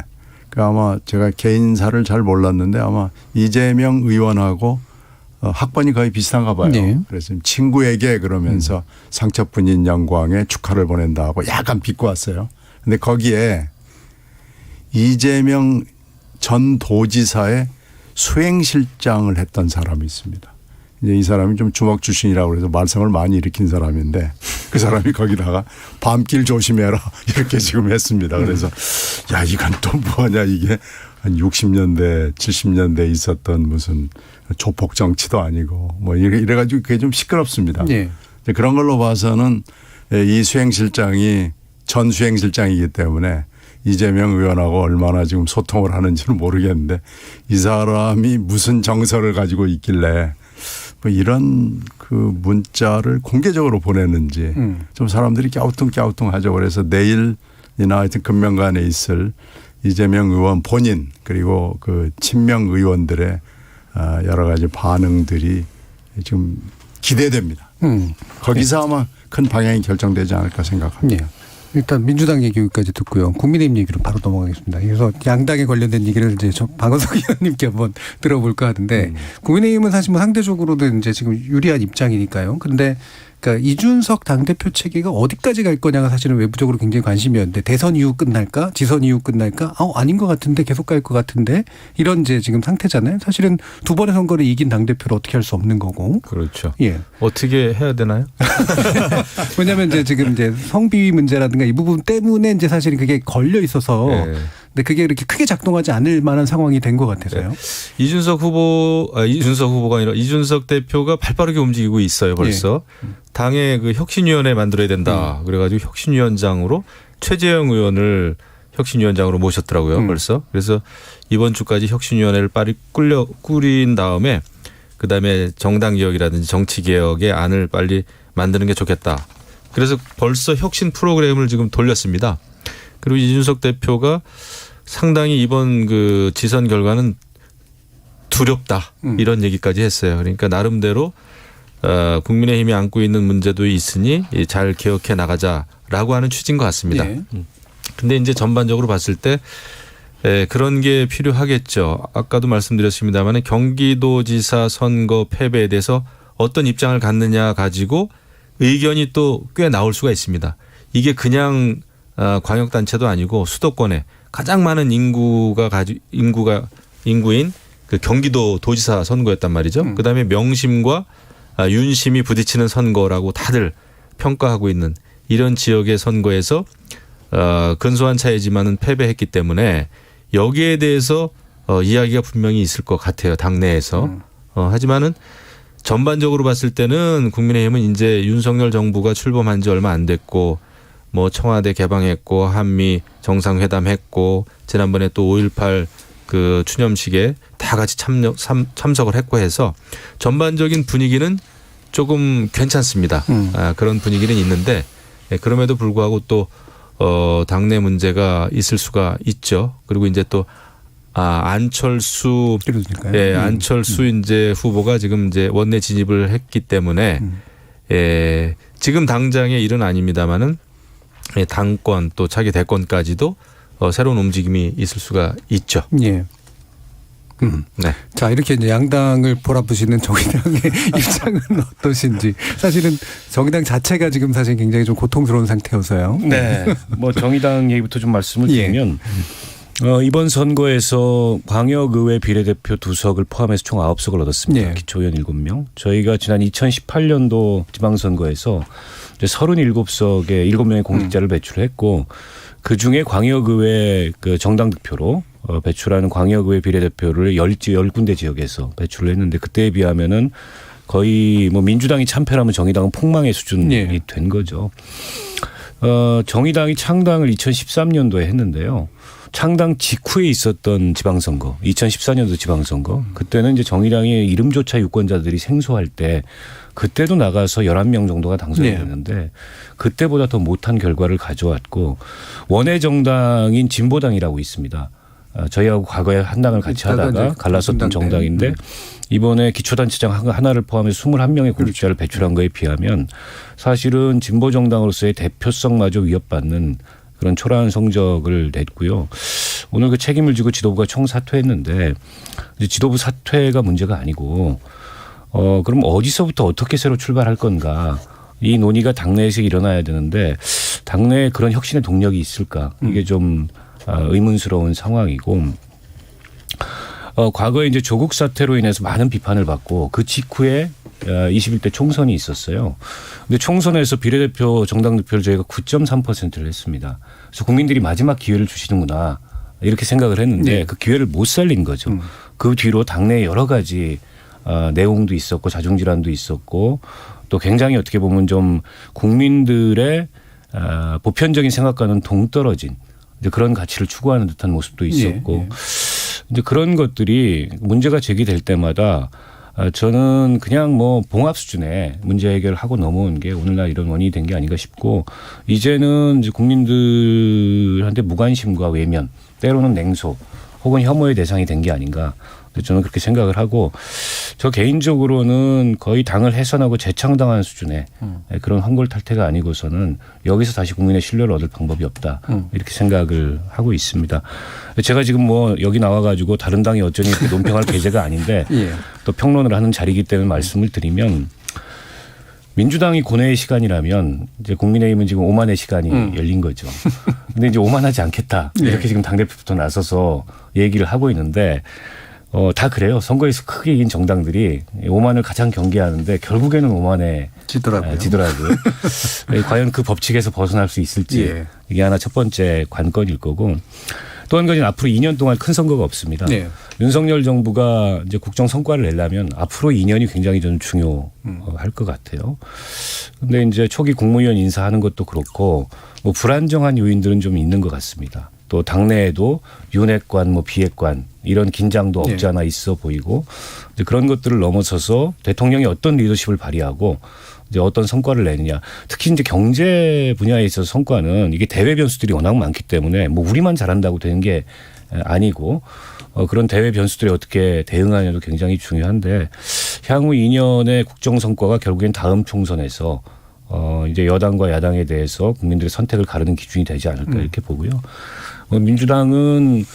아마 제가 개인사를 잘 몰랐는데 아마 이재명 의원하고 학번이 거의 비슷한가 봐요. 네. 그래서 친구에게 그러면서 상처뿐인 영광에 축하를 보낸다고 약간 비꼬 왔어요. 근데 거기에 이재명 전 도지사의 수행실장을 했던 사람이 있습니다. 이제 이 사람이 좀 주먹 출신이라고 해서 말썽을 많이 일으킨 사람인데 그 사람이 거기다가 밤길 조심해라 이렇게 지금 했습니다. 그래서 야 이건 또 뭐냐 이게 한 60년대 70년대 있었던 무슨 조폭 정치도 아니고 뭐 이래가지고 그게 좀 시끄럽습니다. 네. 그런 걸로 봐서는 이 수행실장이 전 수행실장이기 때문에 이재명 의원하고 얼마나 지금 소통을 하는지는 모르겠는데 이 사람이 무슨 정서를 가지고 있길래 뭐 이런 그 문자를 공개적으로 보냈는지 좀 사람들이 갸우뚱하죠. 그래서 내일이나 하여튼 금명간에 있을 이재명 의원 본인 그리고 그 친명 의원들의 여러 가지 반응들이 지금 기대됩니다. 거기서 아마 큰 방향이 결정되지 않을까 생각합니다. 네. 일단 민주당 얘기 여기까지 듣고요. 국민의힘 얘기로 바로 넘어가겠습니다. 그래서 양당에 관련된 얘기를 이제 박원석 의원님께 한번 들어볼까 하는데 국민의힘은 사실 뭐 상대적으로는 이제 지금 유리한 입장이니까요. 그런데 그러니까 이준석 당대표 체계가 어디까지 갈 거냐가 사실은 외부적으로 굉장히 관심이었는데 대선 이후 끝날까 지선 이후 끝날까 아닌 것 같은데 계속 갈 것 같은데 이런 이제 지금 상태잖아요. 사실은 두 번의 선거를 이긴 당대표를 어떻게 할 수 없는 거고. 그렇죠. 예. 어떻게 해야 되나요? 왜냐하면 이제 지금 이제 성비 문제라든가 이 부분 때문에 이제 사실은 그게 걸려 있어서 네. 근데 그게 이렇게 크게 작동하지 않을 만한 상황이 된 것 같아서요. 네. 이준석 후보가 아니라 이준석 대표가 발빠르게 움직이고 있어요. 벌써. 네. 당에 그 혁신위원회 만들어야 된다. 그래가지고 혁신위원장으로 최재형 의원을 혁신위원장으로 모셨더라고요. 벌써. 그래서 이번 주까지 혁신위원회를 빨리 꾸린 다음에 그다음에 정당개혁이라든지 정치개혁의 안을 빨리 만드는 게 좋겠다. 그래서 벌써 혁신 프로그램을 지금 돌렸습니다. 그리고 이준석 대표가 상당히 이번 그 지선 결과는 두렵다. 이런 얘기까지 했어요. 그러니까 나름대로 국민의힘이 안고 있는 문제도 있으니 잘 개혁해 나가자라고 하는 취지인 것 같습니다. 그런데 이제 전반적으로 봤을 때 그런 게 필요하겠죠. 아까도 말씀드렸습니다만 경기도지사 선거 패배에 대해서 어떤 입장을 갖느냐 가지고 의견이 또 꽤 나올 수가 있습니다. 이게 그냥 광역단체도 아니고 수도권에 가장 많은 인구인 그 경기도 도지사 선거였단 말이죠. 그다음에 명심과 윤심이 부딪히는 선거라고 다들 평가하고 있는 이런 지역의 선거에서 근소한 차이지만은 패배했기 때문에 여기에 대해서 이야기가 분명히 있을 것 같아요. 당내에서. 하지만은 전반적으로 봤을 때는 국민의힘은 이제 윤석열 정부가 출범한 지 얼마 안 됐고 뭐 청와대 개방했고 한미 정상회담했고 지난번에 또 5.18 그 추념식에 다 같이 참석을 했고 해서 전반적인 분위기는 조금 괜찮습니다. 그런 분위기는 있는데 그럼에도 불구하고 또 당내 문제가 있을 수가 있죠. 그리고 이제 또 안철수 안철수 이제 후보가 지금 이제 원내 진입을 했기 때문에 지금 당장의 일은 아닙니다만은 당권 또 차기 대권까지도 새로운 움직임이 있을 수가 있죠. 예. 네. 자, 이렇게 이제 양당을 보라보시는 정의당의 입장은 어떠신지. 사실은 정의당 자체가 지금 사실 굉장히 좀 고통스러운 상태여서요. 네. 뭐 정의당 얘기부터 좀 말씀을 드리면 이번 선거에서 광역의회 비례대표 2석을 포함해서 총 9석을 얻었습니다. 기초의원 7명. 저희가 지난 2018년도 지방선거에서 이제 37석의 7명의 공직자를 배출했고 그중에 광역의회 그 정당 득표로 배출하는 광역의회 비례대표를 10군데 지역에서 배출을 했는데 그때에 비하면은 거의 뭐 민주당이 참패라면 정의당은 폭망의 수준이 된 거죠. 정의당이 창당을 2013년도에 했는데요. 창당 직후에 있었던 지방선거, 2014년도 지방선거, 그때는 이제 정의당의 이름조차 유권자들이 생소할 때 그때도 나가서 11명 정도가 당선이 됐는데 그때보다 더 못한 결과를 가져왔고 원외 정당인 진보당이라고 있습니다. 저희하고 과거에 한 당을 같이 하다가 갈라섰던 정당인데 이번에 기초단체장 하나를 포함해서 21명의 공직자를 배출한 거에 비하면 사실은 진보정당으로서의 대표성마저 위협받는 그런 초라한 성적을 냈고요. 오늘 그 책임을 지고 지도부가 총사퇴했는데 이제 지도부 사퇴가 문제가 아니고 그럼 어디서부터 어떻게 새로 출발할 건가. 이 논의가 당내에서 일어나야 되는데 당내에 그런 혁신의 동력이 있을까. 이게 좀 의문스러운 상황이고 과거에 이제 조국 사태로 인해서 많은 비판을 받고 그 직후에 21대 총선이 있었어요. 근데 총선에서 비례대표 정당 득표를 저희가 9.3%를 했습니다. 그래서 국민들이 마지막 기회를 주시는구나 이렇게 생각을 했는데 그 기회를 못 살린 거죠. 그 뒤로 당내에 여러 가지 내용도 있었고 자중질환도 있었고 또 굉장히 어떻게 보면 좀 국민들의 보편적인 생각과는 동떨어진 그런 가치를 추구하는 듯한 모습도 있었고 이제 그런 것들이 문제가 제기될 때마다 저는 그냥 뭐 봉합 수준의 문제 해결하고 넘어온 게 오늘날 이런 원인이 된 게 아닌가 싶고 이제는 이제 국민들한테 무관심과 외면 때로는 냉소 혹은 혐오의 대상이 된 게 아닌가 저는 그렇게 생각을 하고 저 개인적으로는 거의 당을 해산하고 재창당한 수준의 그런 환골탈태가 아니고서는 여기서 다시 국민의 신뢰를 얻을 방법이 없다 이렇게 생각을 하고 있습니다. 제가 지금 뭐 여기 나와가지고 다른 당이 어쩌니 이렇게 논평할 계제가 아닌데 또 평론을 하는 자리이기 때문에 말씀을 드리면 민주당이 고뇌의 시간이라면 이제 국민의힘은 지금 오만의 시간이 열린 거죠. 근데 이제 오만하지 않겠다 이렇게 지금 당대표부터 나서서 얘기를 하고 있는데 다 그래요. 선거에서 크게 이긴 정당들이 오만을 가장 경계하는데 결국에는 오만에 지더라고요. 과연 그 법칙에서 벗어날 수 있을지 이게 하나 첫 번째 관건일 거고 또 한 가지는 앞으로 2년 동안 큰 선거가 없습니다. 윤석열 정부가 이제 국정 성과를 내려면 앞으로 2년이 굉장히 좀 중요할 것 같아요. 그런데 이제 초기 국무위원 인사하는 것도 그렇고 뭐 불안정한 요인들은 좀 있는 것 같습니다. 또 당내에도 윤핵관, 뭐 비핵관 이런 긴장도 없지 않아 있어 보이고 이제 그런 것들을 넘어서서 대통령이 어떤 리더십을 발휘하고 이제 어떤 성과를 내느냐. 특히 이제 경제 분야에 있어서 성과는 이게 대외 변수들이 워낙 많기 때문에 뭐 우리만 잘한다고 되는 게 아니고 그런 대외 변수들이 어떻게 대응하냐도 굉장히 중요한데 향후 2년의 국정 성과가 결국엔 다음 총선에서 이제 여당과 야당에 대해서 국민들의 선택을 가르는 기준이 되지 않을까 이렇게 보고요. 민주당은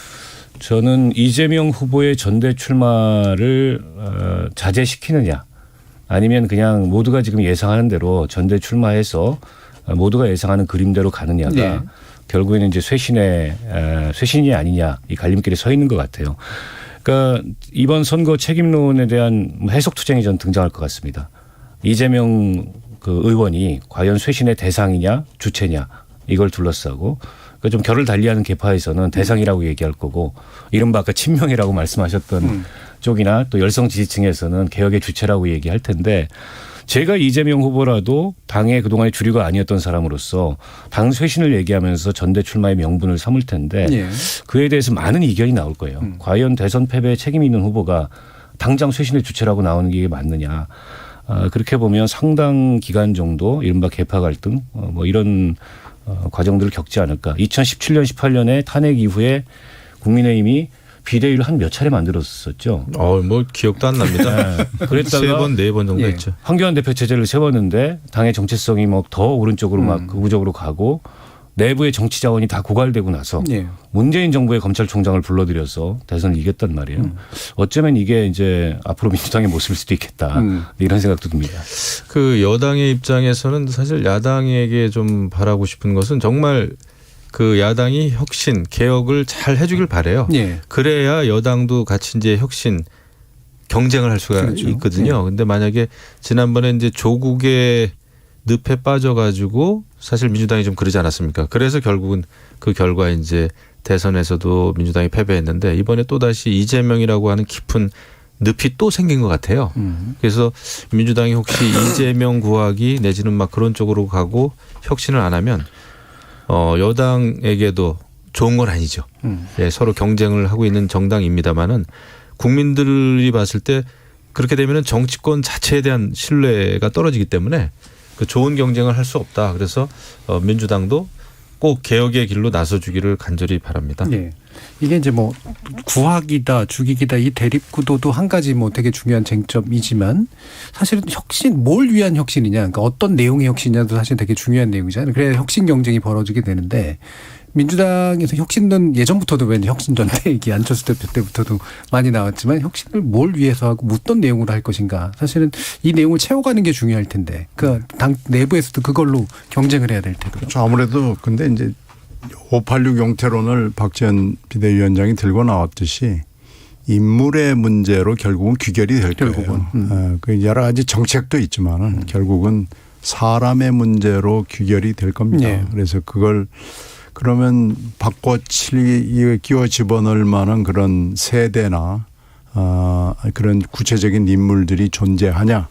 저는 이재명 후보의 전대 출마를 자제시키느냐 아니면 그냥 모두가 지금 예상하는 대로 전대 출마해서 모두가 예상하는 그림대로 가느냐가 결국에는 이제 쇄신이 아니냐 이 갈림길에 서 있는 것 같아요. 그러니까 이번 선거 책임론에 대한 해석 투쟁이 전 등장할 것 같습니다. 이재명 그 의원이 과연 쇄신의 대상이냐 주체냐 이걸 둘러싸고 그러니까 좀 결을 달리하는 계파에서는 대상이라고 얘기할 거고 이른바 아까 친명이라고 말씀하셨던 쪽이나 또 열성 지지층에서는 개혁의 주체라고 얘기할 텐데 제가 이재명 후보라도 당의 그동안의 주류가 아니었던 사람으로서 당 쇄신을 얘기하면서 전대 출마의 명분을 삼을 텐데 그에 대해서 많은 이견이 나올 거예요. 과연 대선 패배에 책임이 있는 후보가 당장 쇄신의 주체라고 나오는 게 맞느냐. 그렇게 보면 상당 기간 정도 이른바 계파 갈등 뭐 이런 과정들을 겪지 않을까. 2017년 18년에 탄핵 이후에 국민의힘이 비대위를 한 몇 차례 만들었었죠. 뭐 기억도 안 납니다. 그랬다가 3번, 4번 정도 했죠. 황교안 대표 체제를 세웠는데 당의 정체성이 뭐 더 오른쪽으로 막 극우적으로 가고 내부의 정치 자원이 다 고갈되고 나서 예. 문재인 정부의 검찰총장을 불러들여서 대선을 이겼단 말이에요. 어쩌면 이게 이제 앞으로 민주당의 모습일 수도 있겠다. 이런 생각도 듭니다. 그 여당의 입장에서는 사실 야당에게 좀 바라고 싶은 것은 정말 그 야당이 혁신, 개혁을 잘 해주길 바라요. 예. 그래야 여당도 같이 이제 혁신, 경쟁을 할 수가 그렇죠. 있거든요. 근데 만약에 지난번에 이제 조국의 늪에 빠져가지고 사실 민주당이 좀 그러지 않았습니까? 그래서 결국은 그 결과 이제 대선에서도 민주당이 패배했는데 이번에 또 다시 이재명이라고 하는 깊은 늪이 또 생긴 것 같아요. 그래서 민주당이 혹시 이재명 구하기 내지는 막 그런 쪽으로 가고 혁신을 안 하면 여당에게도 좋은 건 아니죠. 예, 서로 경쟁을 하고 있는 정당입니다만은 국민들이 봤을 때 그렇게 되면은 정치권 자체에 대한 신뢰가 떨어지기 때문에 그 좋은 경쟁을 할 수 없다. 그래서 민주당도 꼭 개혁의 길로 나서주기를 간절히 바랍니다. 예. 이게 이제 뭐 구학이다, 죽이기다 이 대립 구도도 한 가지 뭐 되게 중요한 쟁점이지만 사실은 혁신 뭘 위한 혁신이냐, 그러니까 어떤 내용의 혁신이냐도 사실 되게 중요한 내용이잖아요. 그래야 혁신 경쟁이 벌어지게 되는데 민주당에서 혁신은 예전부터도 왠지 혁신전대 얘기 안철수 대표 때부터도 많이 나왔지만 혁신을 뭘 위해서 하고 어떤 내용으로 할 것인가 사실은 이 내용을 채워가는 게 중요할 텐데 그 당 내부에서도 그걸로 경쟁을 해야 될 테고요. 그렇죠. 아무래도 근데 이제 586 용태론을 박지원 비대위원장이 들고 나왔듯이 인물의 문제로 결국은 귀결이 될 거예요. 그 여러 가지 정책도 있지만은 결국은 사람의 문제로 귀결이 될 겁니다. 네. 그래서 그걸 그러면 끼워 집어넣을 만한 그런 세대나 그런 구체적인 인물들이 존재하냐.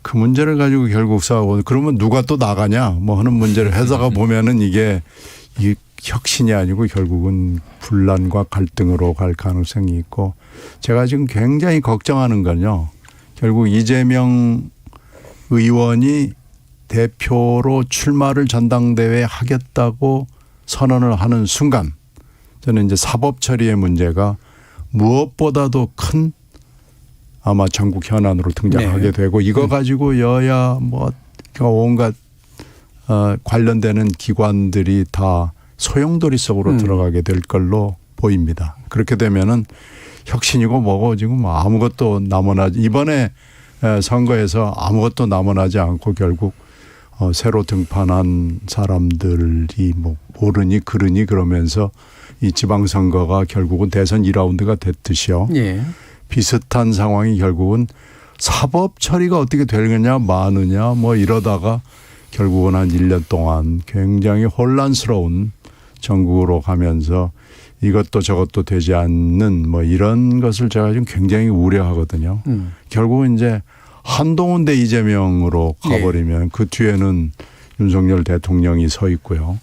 그 문제를 가지고 결국 싸우고 그러면 누가 또 나가냐 뭐 하는 문제를 해다가 보면은 이게 이 혁신이 아니고 결국은 분란과 갈등으로 갈 가능성이 있고 제가 지금 굉장히 걱정하는 건요. 결국 이재명 의원이 대표로 출마를 전당대회에 하겠다고 선언을 하는 순간 저는 이제 사법 처리의 문제가 무엇보다도 큰 아마 전국 현안으로 등장하게 되고 이거 가지고 여야 뭐 온갖 관련되는 기관들이 다 소용돌이 속으로 들어가게 될 걸로 보입니다. 그렇게 되면은 혁신이고 뭐고 지금 아무것도 남아나지 이번에 선거에서 아무것도 남아나지 않고 결국 새로 등판한 사람들이 뭐 모르니 그러니 그러면서 이 지방선거가 결국은 대선 2라운드가 됐듯이요. 예. 비슷한 상황이 결국은 사법 처리가 어떻게 되느냐 마느냐 뭐 이러다가 결국은 한 1년 동안 굉장히 혼란스러운 전국으로 가면서 이것도 저것도 되지 않는 뭐 이런 것을 제가 지금 굉장히 우려하거든요. 결국은 이제 한동훈 대 이재명으로 가버리면 그 뒤에는 윤석열 대통령이 서 있고요.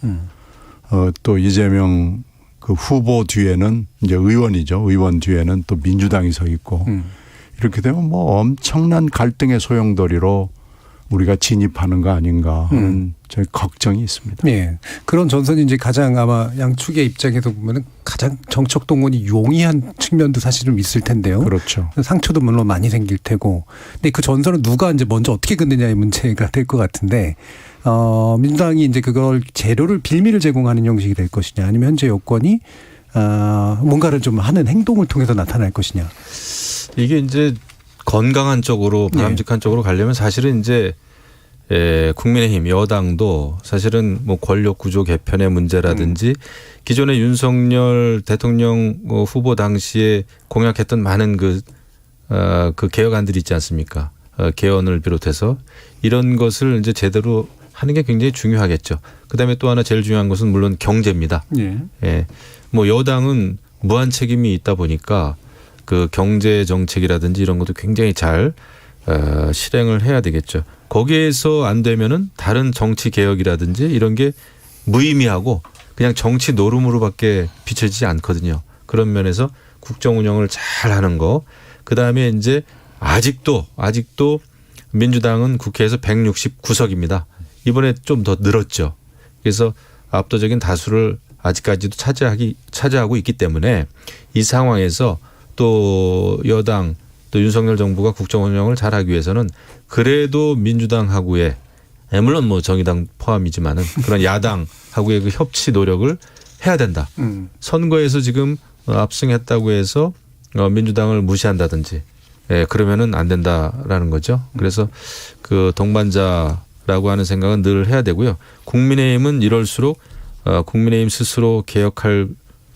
또 이재명 그 후보 뒤에는 이제 의원이죠. 의원 뒤에는 또 민주당이 서 있고 이렇게 되면 뭐 엄청난 갈등의 소용돌이로 우리가 진입하는 거 아닌가 하는 저희 걱정이 있습니다. 예. 그런 전선이 이제 가장 아마 양측의 입장에서 보면은 가장 정책 동원이 용이한 측면도 사실 좀 있을 텐데요. 그렇죠. 상처도 물론 많이 생길 테고. 근데 그 전선은 누가 이제 먼저 어떻게 긋느냐의 문제가 될 것 같은데, 민주당이 이제 그걸 재료를 빌미를 제공하는 형식이 될 것이냐, 아니면 현재 여권이 뭔가를 좀 하는 행동을 통해서 나타날 것이냐. 이게 이제 건강한 쪽으로 바람직한 쪽으로 가려면 사실은 이제 국민의힘 여당도 사실은 뭐 권력 구조 개편의 문제라든지 기존의 윤석열 대통령 후보 당시에 공약했던 많은 그 개혁안들이 있지 않습니까? 개헌을 비롯해서 이런 것을 이제 제대로 하는 게 굉장히 중요하겠죠. 그다음에 또 하나 제일 중요한 것은 물론 경제입니다. 예. 뭐 여당은 무한 책임이 있다 보니까 그 경제 정책이라든지 이런 것도 굉장히 잘 실행을 해야 되겠죠. 거기에서 안 되면은 다른 정치 개혁이라든지 이런 게 무의미하고 그냥 정치 노름으로밖에 비춰지지 않거든요. 그런 면에서 국정 운영을 잘 하는 거. 그다음에 이제 아직도 민주당은 국회에서 169석입니다. 이번에 좀 더 늘었죠. 그래서 압도적인 다수를 아직까지도 차지하고 있기 때문에 이 상황에서 또 여당 또 윤석열 정부가 국정 운영을 잘하기 위해서는 그래도 민주당하고의 물론 뭐 정의당 포함이지만은 그런 야당하고의 그 협치 노력을 해야 된다. 선거에서 지금 압승했다고 해서 민주당을 무시한다든지 그러면은 안 된다라는 거죠. 그래서 그 동반자라고 하는 생각은 늘 해야 되고요. 국민의힘은 이럴수록 국민의힘 스스로 개혁할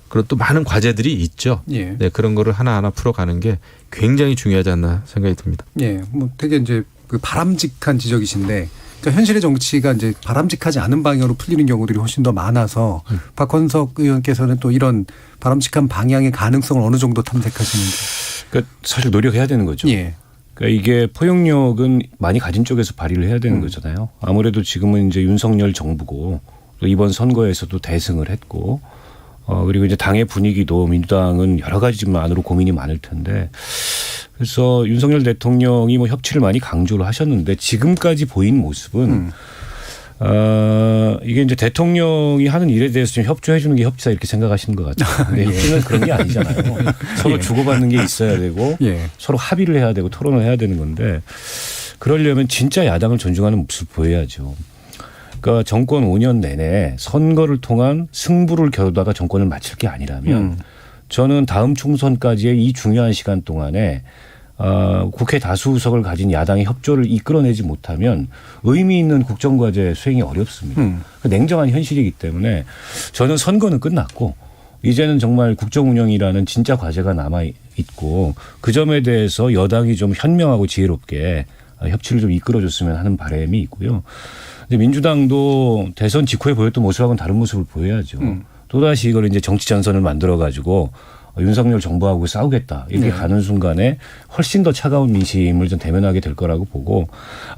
그런 또 많은 과제들이 있죠. 예. 네, 그런 거를 하나하나 풀어가는 게 굉장히 중요하지 않나 생각이 듭니다. 예, 뭐 되게 이제 그 바람직한 지적이신데, 그러니까 현실의 정치가 이제 바람직하지 않은 방향으로 풀리는 경우들이 훨씬 더 많아서 박원석 의원께서는 또 이런 바람직한 방향의 가능성을 어느 정도 탐색하시는지. 그러니까 사실 노력해야 되는 거죠. 예. 그러니까 이게 포용력은 많이 가진 쪽에서 발휘를 해야 되는 거잖아요. 아무래도 지금은 이제 윤석열 정부고 또 이번 선거에서도 대승을 했고 그리고 이제 당의 분위기도 민주당은 여러 가지만으로 고민이 많을 텐데 그래서 윤석열 대통령이 뭐 협치를 많이 강조를 하셨는데 지금까지 보인 모습은 이게 이제 대통령이 하는 일에 대해서 좀 협조해 주는 게 협치다 이렇게 생각하시는 것 같아요. 근데 협치는 그런 게 아니잖아요. 서로 주고받는 게 있어야 되고 서로 합의를 해야 되고 토론을 해야 되는 건데 그러려면 진짜 야당을 존중하는 모습을 보여야죠. 그러니까 정권 5년 내내 선거를 통한 승부를 겨루다가 정권을 마칠 게 아니라면 저는 다음 총선까지의 이 중요한 시간 동안에 국회 다수 의석을 가진 야당의 협조를 이끌어내지 못하면 의미 있는 국정과제 수행이 어렵습니다. 냉정한 현실이기 때문에 저는 선거는 끝났고 이제는 정말 국정 운영이라는 진짜 과제가 남아 있고 그 점에 대해서 여당이 좀 현명하고 지혜롭게 협치를 좀 이끌어줬으면 하는 바람이 있고요. 근데 민주당도 대선 직후에 보였던 모습하고는 다른 모습을 보여야죠. 또다시 이걸 이제 정치 전선을 만들어 가지고 윤석열 정부하고 싸우겠다 이렇게 가는 순간에 훨씬 더 차가운 민심을 좀 대면하게 될 거라고 보고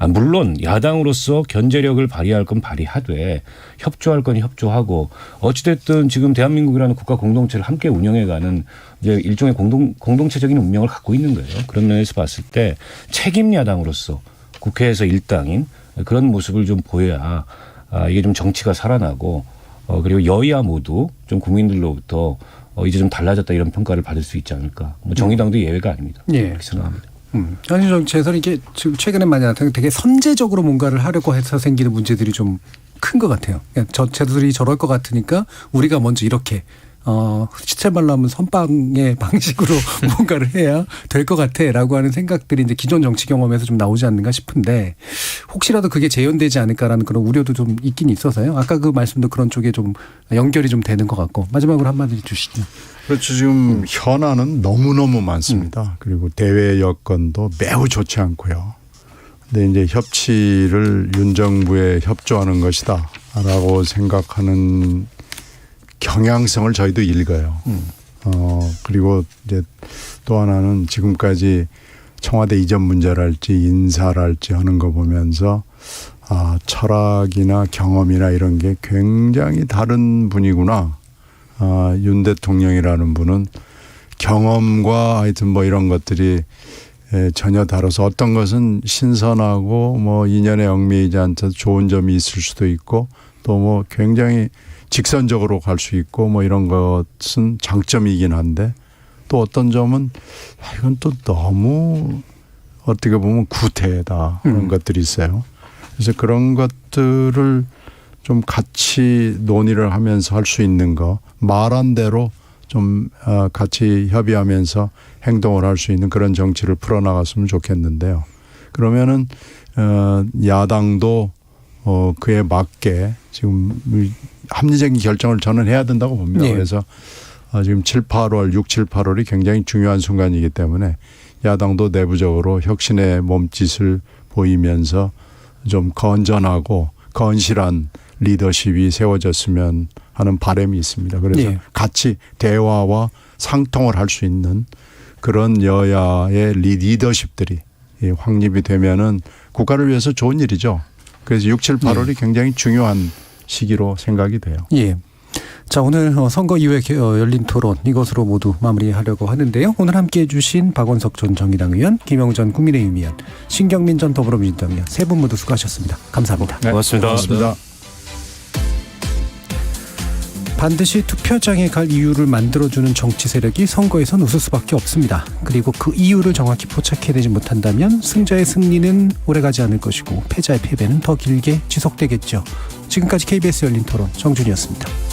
물론 야당으로서 견제력을 발휘할 건 발휘하되 협조할 건 협조하고 어찌됐든 지금 대한민국이라는 국가 공동체를 함께 운영해가는 이제 일종의 공동체적인 운명을 갖고 있는 거예요. 그런 면에서 봤을 때 책임 야당으로서 국회에서 일당인 그런 모습을 좀 보여야 이게 좀 정치가 살아나고 그리고 여야 모두 좀 국민들로부터 이제 좀 달라졌다 이런 평가를 받을 수 있지 않을까. 뭐 정의당도 예외가 아닙니다. 그렇게 생각합니다. 현실 정치에서는 이게 지금 최근에 많이 나타나는 되게 선제적으로 뭔가를 하려고 해서 생기는 문제들이 좀 큰 것 같아요. 쟤들이 저럴 것 같으니까 우리가 먼저 이렇게 시체 말라면 선빵의 방식으로 뭔가를 해야 될 것 같아라고 하는 생각들이 이제 기존 정치 경험에서 좀 나오지 않는가 싶은데 혹시라도 그게 재현되지 않을까라는 그런 우려도 좀 있긴 있어서요. 아까 그 말씀도 그런 쪽에 좀 연결이 좀 되는 것 같고 마지막으로 한마디 주시죠. 그렇죠. 지금 현안은 너무너무 많습니다. 그리고 대외 여건도 매우 좋지 않고요. 근데 이제 협치를 윤 정부에 협조하는 것이다라고 생각하는 경향성을 저희도 읽어요. 그리고 이제 또 하나는 지금까지 청와대 이전 문제랄지 인사랄지 하는 거 보면서 철학이나 경험이나 이런 게 굉장히 다른 분이구나. 윤 대통령이라는 분은 경험과 하여튼 뭐 이런 것들이 전혀 다르서 어떤 것은 신선하고 뭐 인연에 얽매이지 않아서 좋은 점이 있을 수도 있고 또 뭐 굉장히 직선적으로 갈 수 있고 뭐 이런 것은 장점이긴 한데 또 어떤 점은 이건 또 너무 어떻게 보면 구태다 그런 것들이 있어요. 그래서 그런 것들을 좀 같이 논의를 하면서 할 수 있는 거 말한 대로 좀 같이 협의하면서 행동을 할 수 있는 그런 정치를 풀어나갔으면 좋겠는데요. 그러면은 야당도 그에 맞게 지금 합리적인 결정을 저는 해야 된다고 봅니다. 네. 그래서 지금 6, 7, 8월이 굉장히 중요한 순간이기 때문에 야당도 내부적으로 혁신의 몸짓을 보이면서 좀 건전하고 건실한 리더십이 세워졌으면 하는 바람이 있습니다. 그래서 같이 대화와 상통을 할 수 있는 그런 여야의 리더십들이 확립이 되면은 국가를 위해서 좋은 일이죠. 그래서 6, 7, 8월이 굉장히 중요한 시기로 생각이 돼요. 예. 자, 오늘 선거 이후에 열린 토론 이것으로 모두 마무리하려고 하는데요. 오늘 함께해 주신 박원석 전 정의당 의원, 김영우 전 국민의힘 의원, 신경민 전 더불어민주당 의원 세 분 모두 수고하셨습니다. 감사합니다. 네, 고맙습니다. 고맙습니다. 반드시 투표장에 갈 이유를 만들어주는 정치 세력이 선거에선 웃을 수밖에 없습니다. 그리고 그 이유를 정확히 포착해내지 못한다면 승자의 승리는 오래가지 않을 것이고 패자의 패배는 더 길게 지속되겠죠. 지금까지 KBS 열린 토론 정준이었습니다.